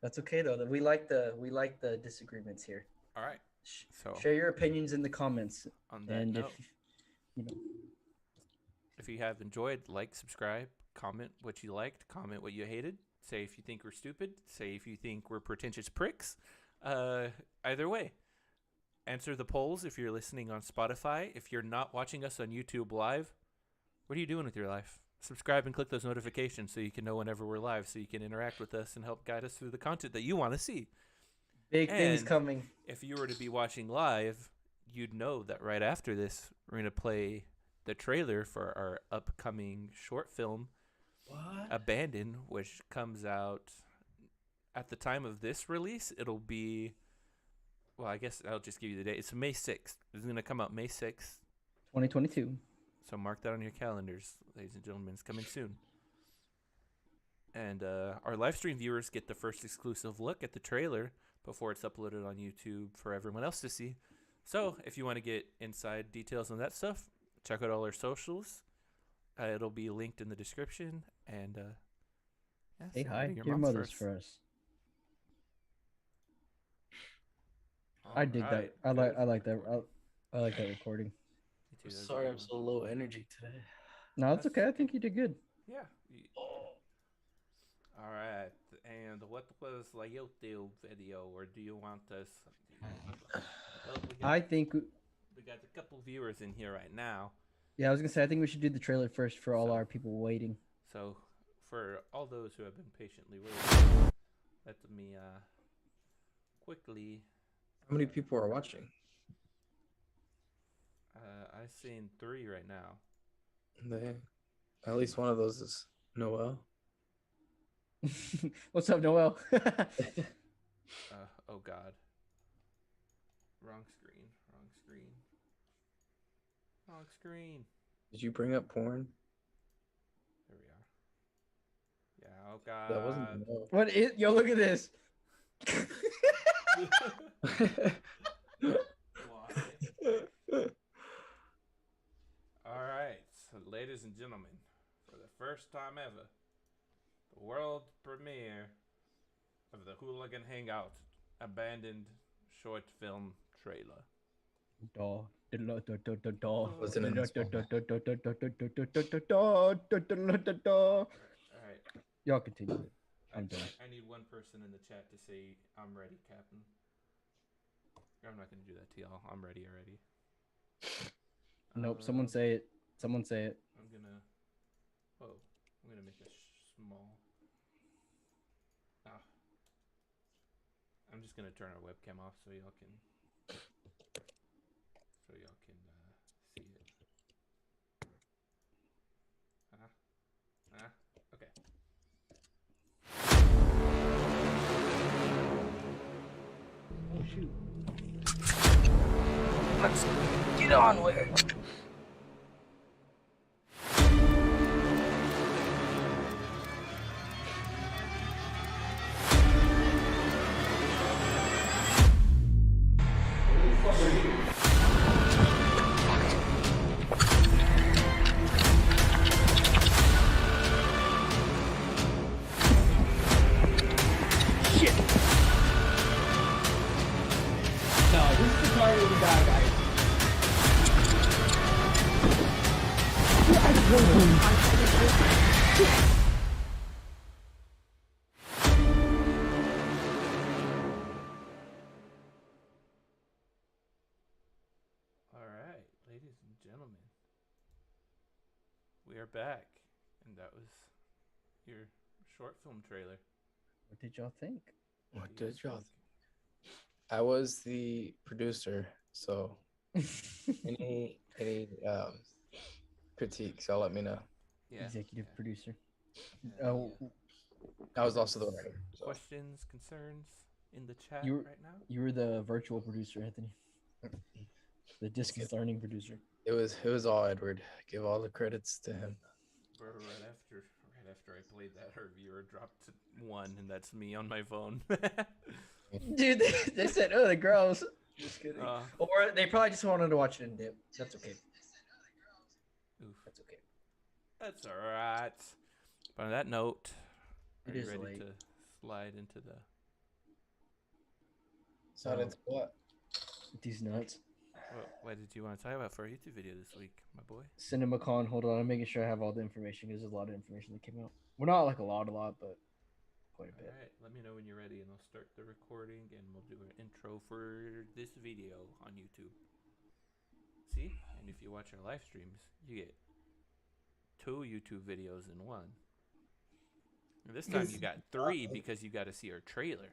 That's okay though. We like the disagreements here. all right, so Share your opinions in the comments, on that and note, if if you have enjoyed, like, subscribe, comment what you liked, comment what you hated. Say if you think we're stupid. Say if you think we're pretentious pricks. Either way, answer the polls if you're listening on Spotify. If you're not watching us on YouTube live, what are you doing with your life? Subscribe and click those notifications so you can know whenever we're live, so you can interact with us and help guide us through the content that you want to see. big things And coming. If you were to be watching live, you'd know that right after this, we're going to play the trailer for our upcoming short film, What? Abandon, which comes out at the time of this release. It'll be, well, I guess I'll just give you the date. It's May 6th. It's going to come out May 6th. 2022. So mark that on your calendars, ladies and gentlemen. It's coming soon. And our live stream viewers get the first exclusive look at the trailer before it's uploaded on YouTube for everyone else to see. So if you want to get inside details on that stuff, check out all our socials. It'll be linked in the description. And yeah, Hey, say hi. to your Your moms mother's first. for us. I All dig right, that. good I like that. recording. I like that recording. Me too, that was a Sorry, good I'm one. so low energy today. No, it's That's okay. I think you did good. Yeah. All right. And what was the YouTube video, or do you want us? Well, I think, we got a couple viewers in here right now. yeah, I was gonna say I think we should do the trailer first for all So- our people waiting. So, for all those who have been patiently waiting, let me quickly. How many people are watching? I've seen 3 right now. At least one of those is Noel. What's up, Noel? Oh God. Wrong screen. Wrong screen. Wrong screen. Did you bring up porn? There we are. Yeah. Oh God. That wasn't Noel. What is? Yo, look at this. Why? All right, so ladies and gentlemen, for the first time ever, the world premiere of the Hooligan Hangout abandoned short film trailer. Wasn't in this one. All right, Y'all continue. I'm done. I need one person in the chat to say, "I'm ready, Captain." I'm not gonna do that to y'all. I'm ready already. Nope. Someone say it. Someone say it. I'm gonna. Whoa! I'm gonna make this small. Ah. I'm just gonna turn our webcam off so y'all can. See it. Okay. Oh shoot. Let's get on with it. No, this is the part where we die, guys. All right, ladies and gentlemen, we are back, and that was your short film trailer. What did y'all think? What do you did y'all think? I was the producer, so any critiques, y'all let me know. Yeah. Executive yeah. producer. Yeah, Oh, yeah. I was also the writer. So. Questions, concerns in the chat You- right now? you were the virtual producer, Anthony. The distance learning producer. It was all Edward. Give all the credits to him. Bro, right after I played that, our viewer dropped to 1, and that's me on my phone. Dude, they said, "Oh, the girls." Just kidding. Uh, Or they probably just wanted to watch it in dip. That's okay. oof. That's okay. That's all right. But on that note, are It you is ready late. to slide into the? So that's what? These nuts. What did you want to talk about for our YouTube video this week, my boy? CinemaCon. Hold on, I'm making sure I have all the information because there's a lot of information that came out. Well, not like a lot, but quite a All bit. right, let me know when you're ready, and I'll start the recording, and we'll do an intro for this video on YouTube. See, and if you watch our live streams, you get 2 YouTube videos in one. And this time you got 3 because you got to see our trailer.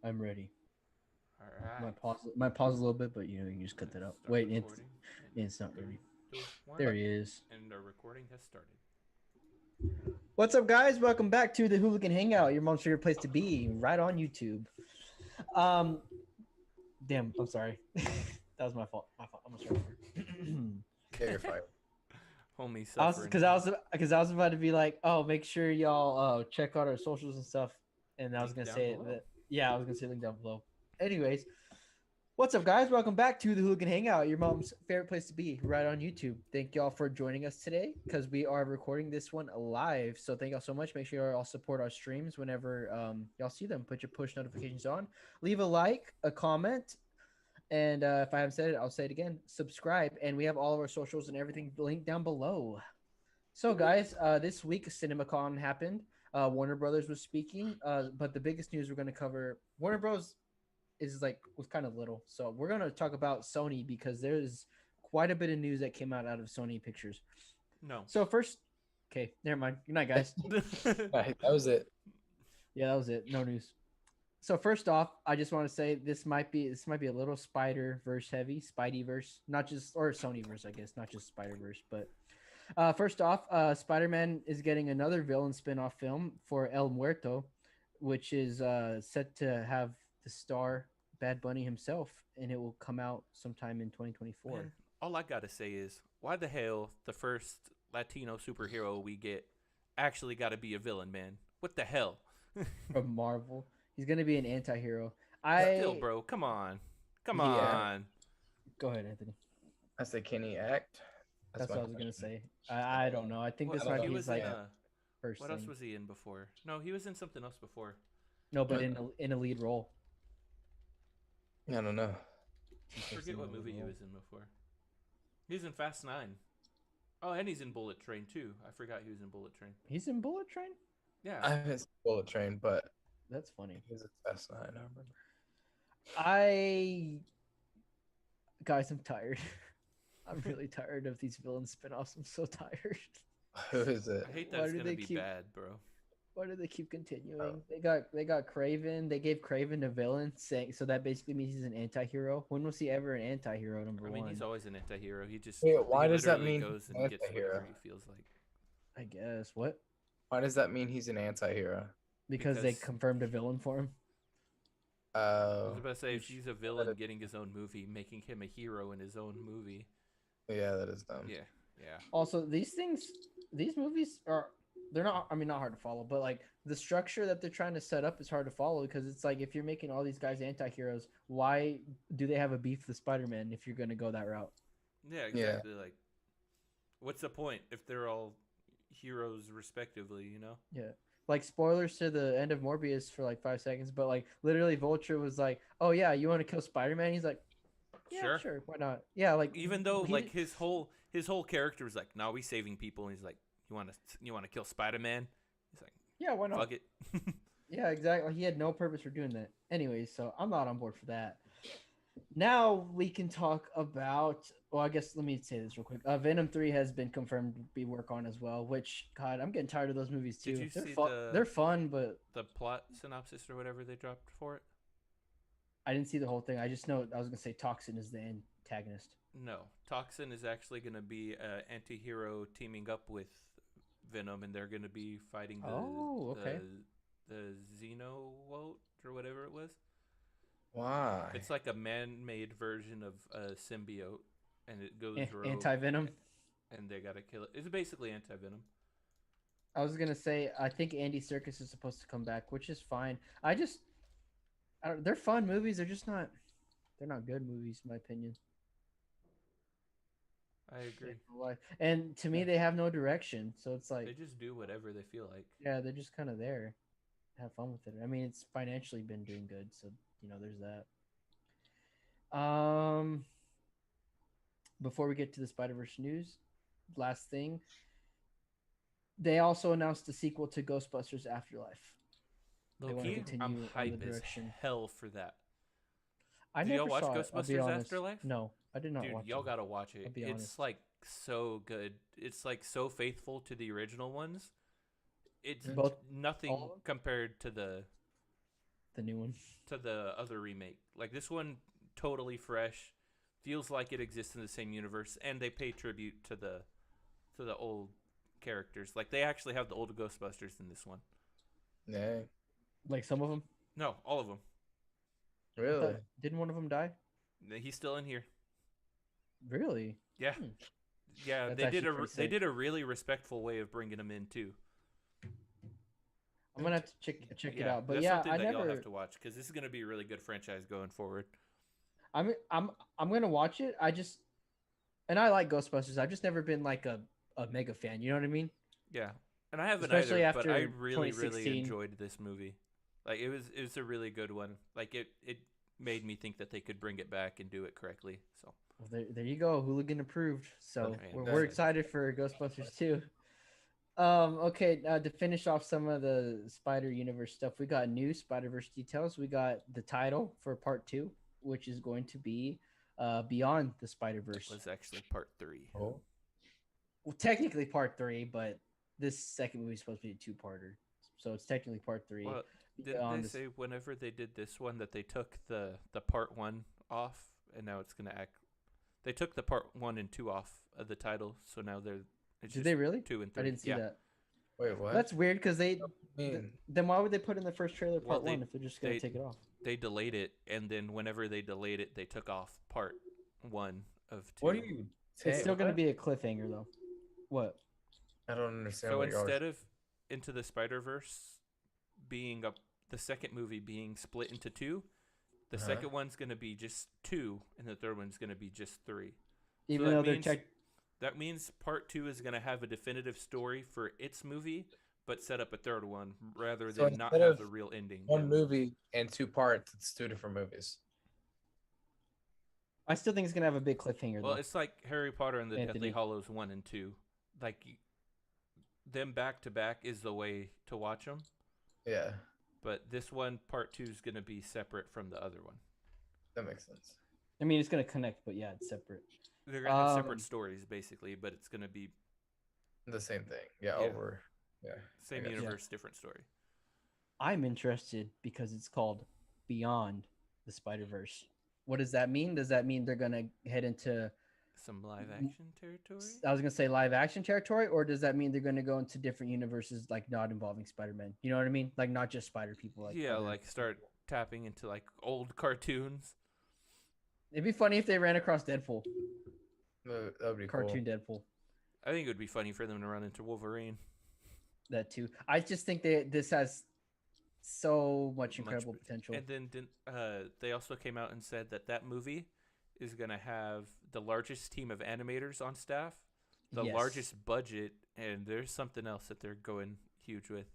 I'm ready. All right. My pause a little bit, but you know you can just cut that out. Start Wait, recording, and it's not ready. 3, 2, 1, There he is. And our recording has started. What's up, guys? Welcome back to the Hooligan Hangout, your mom's favorite place to be, right on YouTube. Damn, I'm sorry. That was my fault. My fault. I'm gonna start over. Yeah, you're fired. Homie I was suffering. because I was about to be like, oh, make sure y'all check out our socials and stuff, and I was Link gonna down say below. that. Yeah, I was gonna say link down below. Anyways, what's up, guys? Welcome back to the Hooligan Hangout, your mom's favorite place to be, right on YouTube. Thank y'all for joining us today because we are recording this one live. So thank y'all so much. Make sure y'all support our streams whenever y'all see them. Put your push notifications on. Leave a like, a comment, and if I haven't said it, I'll say it again. Subscribe, and we have all of our socials and everything linked down below. So, guys, this week CinemaCon happened. Warner Brothers was speaking, but the biggest news we're going to cover, Warner Bros. Was kind of little, so we're going to talk about Sony because there's quite a bit of news that came out of Sony Pictures. No. So first, okay, never mind. Good night, guys. Right, that was it. Yeah, that was it. No news. So first off, I just want to say this might be a little Spider Verse heavy, Spidey verse, not just or Sony verse, I guess, not just Spider Verse. But first off, Spider Man is getting another villain spin-off film for El Muerto, which is set to have the star Bad Bunny himself, and it will come out sometime in 2024. Man, all I gotta say is, why the hell the first Latino superhero we get actually got to be a villain, man? What the hell? From Marvel, he's gonna be an anti-hero. Still, bro, come on, come Yeah. on. Go ahead, Anthony. I say, can he act? That's my what I was gonna question. say. I don't know. I think What- this I don't might know. be he his was in like first what thing. else was he in before? No, he was in something else before. No, but in a lead role. I don't know. I forget what movie he was in before. He was in Fast 9. Oh, and he's in Bullet Train too. I forgot he was in Bullet Train. He's in Bullet Train. Yeah. I haven't seen Bullet Train, but That's funny. he was a Fast 9. I remember. Guys, I'm tired. I'm really tired of these villain spinoffs. I'm so tired. Who is it? I hate that Why it's do gonna they be keep- bad, bro. Why do they keep continuing? Oh. They got Craven. They gave Craven a villain, saying so that basically means he's an anti-hero. When was he ever an anti-hero? Number I mean, one, he's always an anti-hero. He just Wait, why he does that literally mean goes he's and gets anti-hero? whatever he feels like. I guess. What? Why does that mean he's an anti-hero? Because they Because- confirmed a villain for him. I was about to say, if Which- he's a villain getting his own movie, making him a hero in his own movie. yeah, that is dumb. Yeah, yeah. Also, these movies they're not. I mean, not hard to follow, but like the structure that they're trying to set up is hard to follow because it's like if you're making all these guys anti-heroes, why do they have a beef with Spider-Man if you're gonna go that route? Yeah, exactly. Like, what's the point if they're all heroes respectively, you know? Yeah. Like spoilers to the end of Morbius for like 5 seconds, but like literally Vulture was like, "Oh yeah, you want to kill Spider-Man?" He's like, "Yeah, sure, why not?" Yeah, like Even though he like did- his whole character was like, "No, we saving people," and he's like, "You want to kill Spider-Man?" He's like, yeah, why not? "Fuck it." Yeah, exactly. He had no purpose for doing that. Anyway, so I'm not on board for that. Now we can talk about. Well, I guess let me say this real quick. Venom 3 has been confirmed to be work on as well. Which God, I'm getting tired of those movies too. Did you They're see fun. the- They're fun, but The plot synopsis or whatever they dropped for it? I didn't see the whole thing. I just know I was gonna say Toxin is the antagonist. No, Toxin is actually going to be an anti-hero teaming up with Venom, and they're going to be fighting the Oh, okay. the Xenowote or whatever it was. Why? It's like a man-made version of a symbiote, and it goes rogue, Anti-Venom. and they gotta kill it. It's basically anti-venom. I was gonna say I think Andy Serkis is supposed to come back, which is fine. They're fun movies. They're just not. They're not good movies, in my opinion. I agree. And to me, they have no direction. So it's like, They just do whatever they feel like. yeah, they're just kind of there. Have fun with it. I mean, it's financially been doing good, so there's that. Before we get to the Spider-Verse news, last thing, they also announced a sequel to Ghostbusters Afterlife. They wanna Low-key, continue I'm on the hype as direction. hell for that. I Did never y'all watch saw it, I'll be Ghostbusters honest. Afterlife? No, I did not Dude, watch y'all it. gotta watch it. I'll be It's honest. like so good. It's like so faithful to the original ones. It's Both- all nothing of them? compared to the The new one. other remake. Like this one, totally fresh, feels like it exists in the same universe, and they pay tribute to the old characters. Like they actually have the old Ghostbusters in this one. Yeah. Like some of them. No, all of them. Really? Didn't one of them die? He's still in here. Really? Yeah, Hmm. yeah. That's They did actually a pretty they sick. did a really respectful way of bringing him in too. I'm gonna have to check it Yeah, out. But that's yeah, something I that y'all have never. to watch because this is gonna be a really good franchise going forward. I'm gonna watch it. And I like Ghostbusters. I've just never been like a mega fan. You know what I mean? Yeah, and I haven't Especially either, but I after really 2016. enjoyed this movie. Like it was a really good one. Like it made me think that they could bring it back and do it correctly. So Well, there you go. Hooligan approved. So Okay, we're excited for Ghostbusters too. Okay, to finish off some of the Spider Universe stuff, we got new Spider Verse details. We got the title for Part 2, which is going to be Beyond the Spider Verse. was actually part 3. Oh. Well, technically Part 3, but this second movie is supposed to be a two-parter, so it's technically Part 3. Well, didn't Beyond they this- say whenever they did this one that they took the part 1 off and now it's gonna act? They took the part 1 and 2 off of the title, so now it's Did just they really? 2 and 3. I didn't see yeah. that. Wait, what? That's weird because I mean, then why would they put in the first trailer Well, Part 1 if they're just gonna take it off? They delayed it, and then whenever they delayed it, they took off part 1 of 2. what are you saying? It's still gonna What? be a cliffhanger though. What? I don't understand So what you're instead of Into the Spider-Verse being the second movie being split into 2, the Uh-huh. second one's going to be just 2 and the third one's going to be just 3. Even that though they're means- That means part 2 is going to have a definitive story for its movie but set up a third one rather So than not instead have of a real ending. one movie and 2 parts, it's 2 different movies. I still think it's gonna have a big cliffhanger Well, though. it's like Harry Potter and the Anthony. Deathly Hollows 1 and 2. Like them back to back is the way to watch them. Yeah, But this one, part 2, is going to be separate from the other one. that makes sense. I mean, it's gonna connect, but yeah, it's separate. They're going to have Um, separate stories, basically, but it's going to be The same thing. Yeah, Yeah. over. Yeah. same I guess. universe, different story. I'm interested because it's called Beyond the Spider Verse. What does that mean? Does that mean they're gonna head into Some live action territory? I was gonna say live action territory, or does that mean they're gonna go into different universes, like not involving Spider-Man? You know what I mean? Like not just Spider people. Like yeah, other- like start tapping into like old cartoons. it'd be funny if they ran across Deadpool, That would be cartoon cool. Deadpool. I think it would be funny for them to run into Wolverine. That too. I just think this has so much incredible Much- potential. And then they also came out and said that movie is going to have the largest team of animators on staff, the Yes. largest budget, and there's something else that they're going huge with.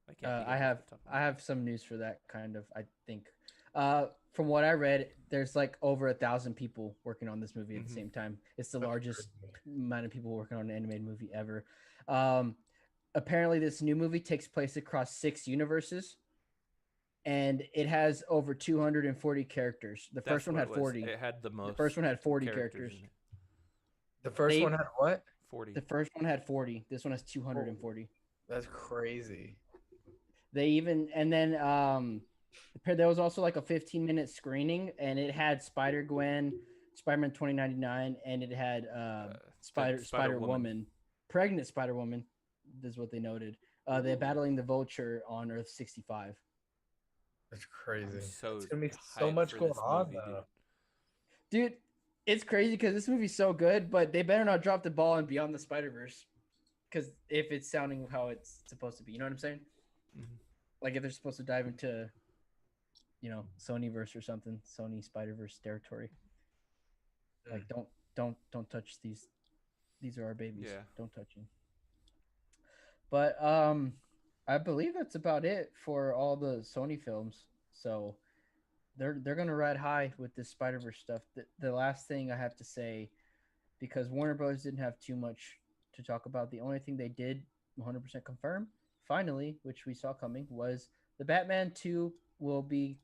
I can't. think of it I off have the top of my I head. have some news for that kind of. I think, from what I read, there's like over 1,000 people working on this movie at the Mhm. same time. It's the That's largest crazy. amount of people working on an animated movie ever. Apparently, this new movie takes place across 6 universes, and it has over 240 characters. The That's first one what had it was. 40. It had the most. The first one had 40 characters characters. in it. The first They- one had what? 40. The first one had 40. This one has 240. That's crazy. They even and then there was also like a 15-minute screening, and it had Spider-Gwen, Spider-Man 2099, and it had Spider-Woman, Spider-Woman. pregnant Spider-Woman. Is what they noted. They're battling the Vulture on Earth 65. That's crazy. So It's gonna be so hyped much for going this on movie, dude. though. Dude, it's crazy because this movie's so good, but they better not drop the ball in Beyond the Spider-Verse, because if it's sounding how it's supposed to be, you know what I'm saying? Mhm. Like if they're supposed to dive into, Sonyverse or something, Sony Spider-Verse territory. Like don't touch these. These are our babies. Yeah. Don't touch them. But I believe that's about it for all the Sony films. So they're gonna ride high with this Spider-Verse stuff. The last thing I have to say, because Warner Bros. Didn't have too much to talk about, the only thing they did 100% confirm, finally, which we saw coming, was the Batman 2 will be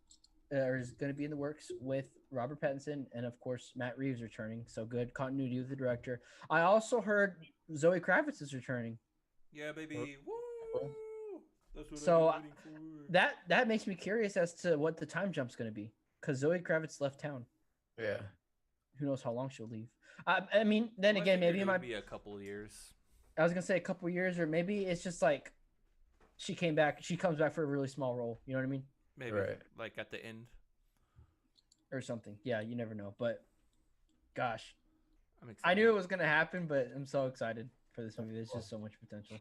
or is going to be in the works with Robert Pattinson, and of course Matt Reeves returning. So good continuity with the director. I also heard Zoe Kravitz is returning. Yeah, baby. Woo! That's what So, I've been waiting for. That makes me curious as to what the time jump's going to be, because Zoe Kravitz left town. Yeah. Who knows how long she'll leave? I mean, then Well, I again, figured maybe it it would might. be a couple years. I was gonna say a couple years, or maybe it's just like she came back. She comes back for a really small role. You know what I mean? Maybe Right. like at the end. or something. Yeah, you never know. But gosh, I'm excited. I knew it was gonna happen, but I'm so excited for this movie. There's just so much potential.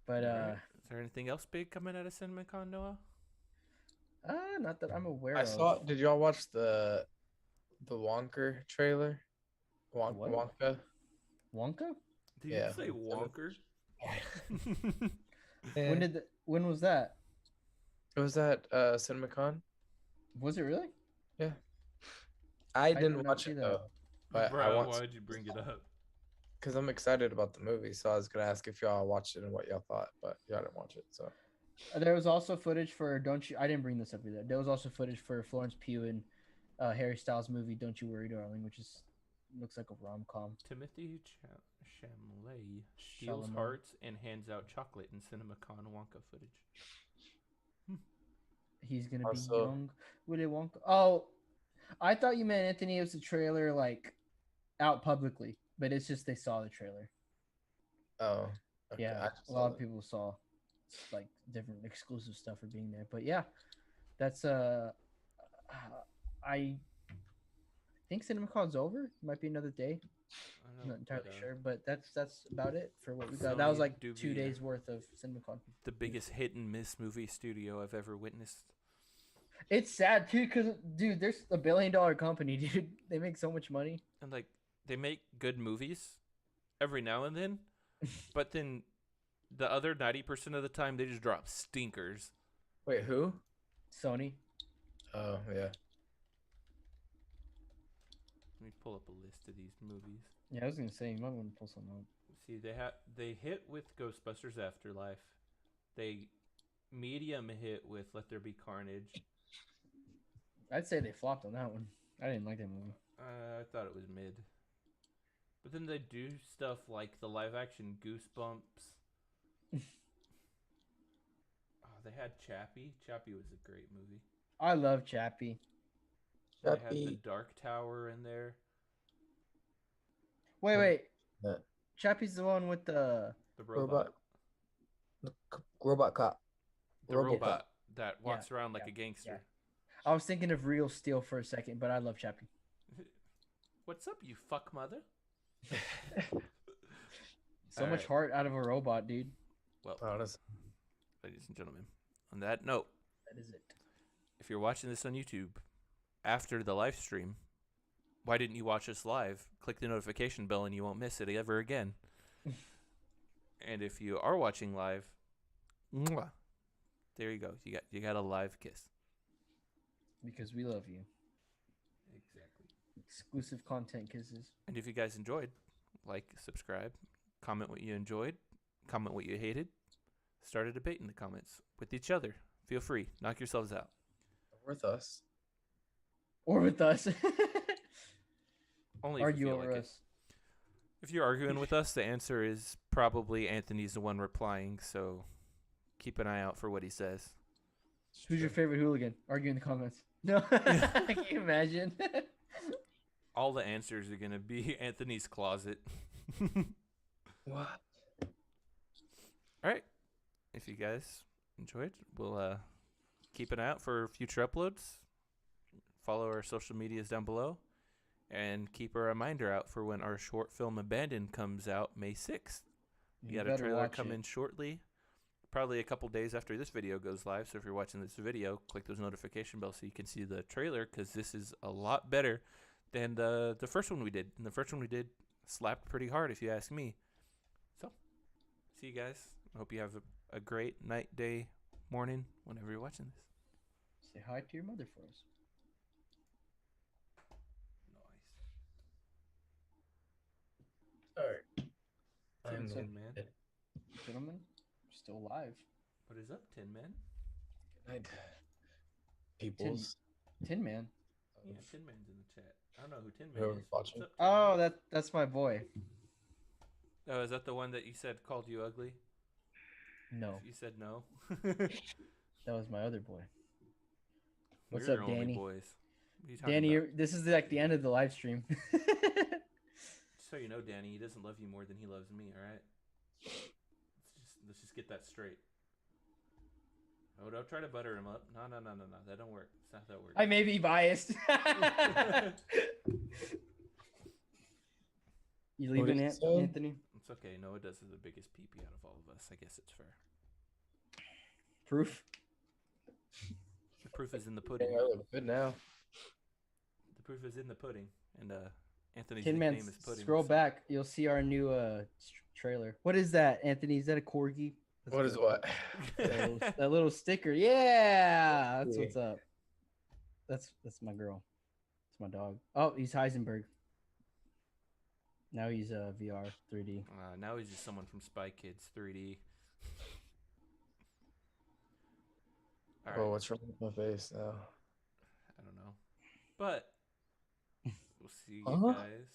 But All right. Is there anything else big coming out of CinemaCon, Noah? not that I'm aware I of. saw. Did y'all watch the Wonker trailer? What? Wonka. Wonka? Did Yeah. you say Wonker? When was that? It was at CinemaCon. Was it really? Yeah. I did didn't not watch see it that. though, but I Bro, want why'd you bring it up? because I'm excited about the movie. So I was gonna ask if y'all watched it and what y'all thought, but y'all didn't watch it. So There was also footage for Don't You. I didn't bring this up either. There was also footage for Florence Pugh and Harry Styles' movie Don't You Worry, Darling, which looks like a rom com. Timothy Chalamet steals Chalamet. hearts and hands out chocolate in CinemaCon Wonka footage. He's gonna be Also- young Willy Wonka. Oh, I thought you meant Anthony. It was the trailer like out publicly, but it's just they saw the trailer. oh okay, Yeah, I just a saw lot of that. people saw like different exclusive stuff for being there. But yeah, that's I think CinemaCon's over. Might be another day. I I'm know, not entirely but, sure, but that's about it for what we got. That was Sony like do 2 be, days worth of CinemaCon. the biggest hit and miss movie studio I've ever witnessed. It's sad too, cause dude, there's a $1 billion company, dude. They make so much money. And like they make good movies every now and then, but then the other 90% of the time they just drop stinkers. Wait, who? Sony. Oh yeah. Let me pull up a list of these movies. Yeah, I was gonna say you might want to pull something up. See, they hit with Ghostbusters Afterlife. They medium hit with Let There Be Carnage. I'd say they flopped on that one. I didn't like that movie. I thought it was mid. But then they do stuff like the live action Goosebumps. They had Chappie. Chappie was a great movie. I love Chappie. They had the Chappie. Dark Tower in there. Wait. Yeah. Chappie's the one with the The robot. Robot cop. The robot that Yeah, walks around like yeah, a gangster. I was thinking of Real Steel for a second, but I love Chappie. What's up, you fuck mother? So All much right. heart out of a robot, dude. Well, Honest. ladies and gentlemen, on that note, That is it. if you're watching this on YouTube after the live stream, why didn't you watch us live? Click the notification bell and you won't miss it ever again. And if you are watching live, mwah, there you go. You got a live kiss. Because we love you. Exactly. Exclusive content kisses. And if you guys enjoyed, like, subscribe, comment what you enjoyed, comment what you hated, start a debate in the comments with each other. Feel free. Knock yourselves out. With us. Or with us. Only if you Argue feel over like it. us. If you're arguing with us, the answer is probably Anthony's the one replying, so keep an eye out for what he says. Who's your favorite hooligan? Argue in the comments. No. Can you imagine? All the answers are going to be Anthony's closet. What? All right. If you guys enjoyed, we'll keep an eye out for future uploads. Follow our social medias down below. And keep a reminder out for when our short film Abandoned comes out May 6th. We got a better trailer watch coming it. shortly. Probably a couple days after this video goes live. So if you're watching this video, click those notification bells so you can see the trailer, because this is a lot better than the first one we did. And the first one we did slapped pretty hard, if you ask me. So, see you guys. I hope you have a great night, day, morning, whenever you're watching this. Say hi to your mother for us. All right. I'm Tin Man. Gentlemen, still alive. What is up, Tin Man? Good night. Peoples. Tin Man. Yeah, Tin Man's in the chat. I don't know who Tin Man Whoever's is. watching. What's up, Tin Oh, Man? that's my boy. Oh, is that the one that you said called you ugly? No, You said no. that was my other boy. What's We're up, your only Danny? boys. What are you talking Danny, about? this is like the end of the live stream. Just so you know, Danny, he doesn't love you more than he loves me. All right. Let's just get that straight. Oh, don't try to butter him up. No. That don't work. It's not how that works. I may be biased. You leaving did you it, say? Anthony? It's okay. Noah does the biggest pee out of all of us. I guess it's fair. Proof? The proof is in the Yeah, pudding. I look good now. The proof is in the pudding. And Anthony's Tin Man, nickname is Pudding. scroll so- back. You'll see our new trailer. What is that, Anthony? Is that a corgi? That's What is cool. what? That little sticker. Yeah, that's what's up. That's my girl. It's my dog. Oh, he's Heisenberg. Now he's VR 3D. Now he's just someone from Spy Kids 3D. All right. Oh, what's wrong with my face now? I don't know. But we'll see you Huh? guys.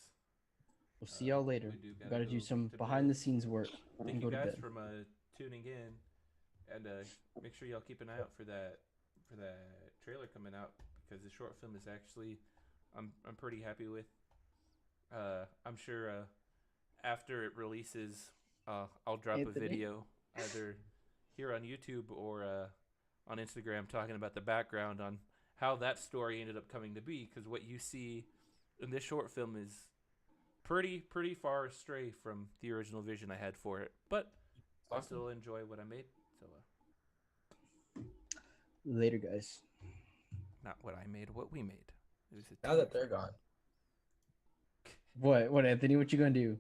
We'll see y'all later. We do We gotta do go some to behind the bed. scenes work Thank and you go to guys bed. for tuning in, and make sure y'all keep an eye out for that trailer coming out, because the short film is actually I'm pretty happy with. I'm sure after it releases, I'll drop a Anthony? video either here on YouTube or on Instagram talking about the background on how that story ended up coming to be, because what you see in this short film is pretty far astray from the original vision I had for it, but I still enjoy what I made. So Later, guys. not what I made, what we made. It was a Now that they're gone. What, Anthony? What you gonna do?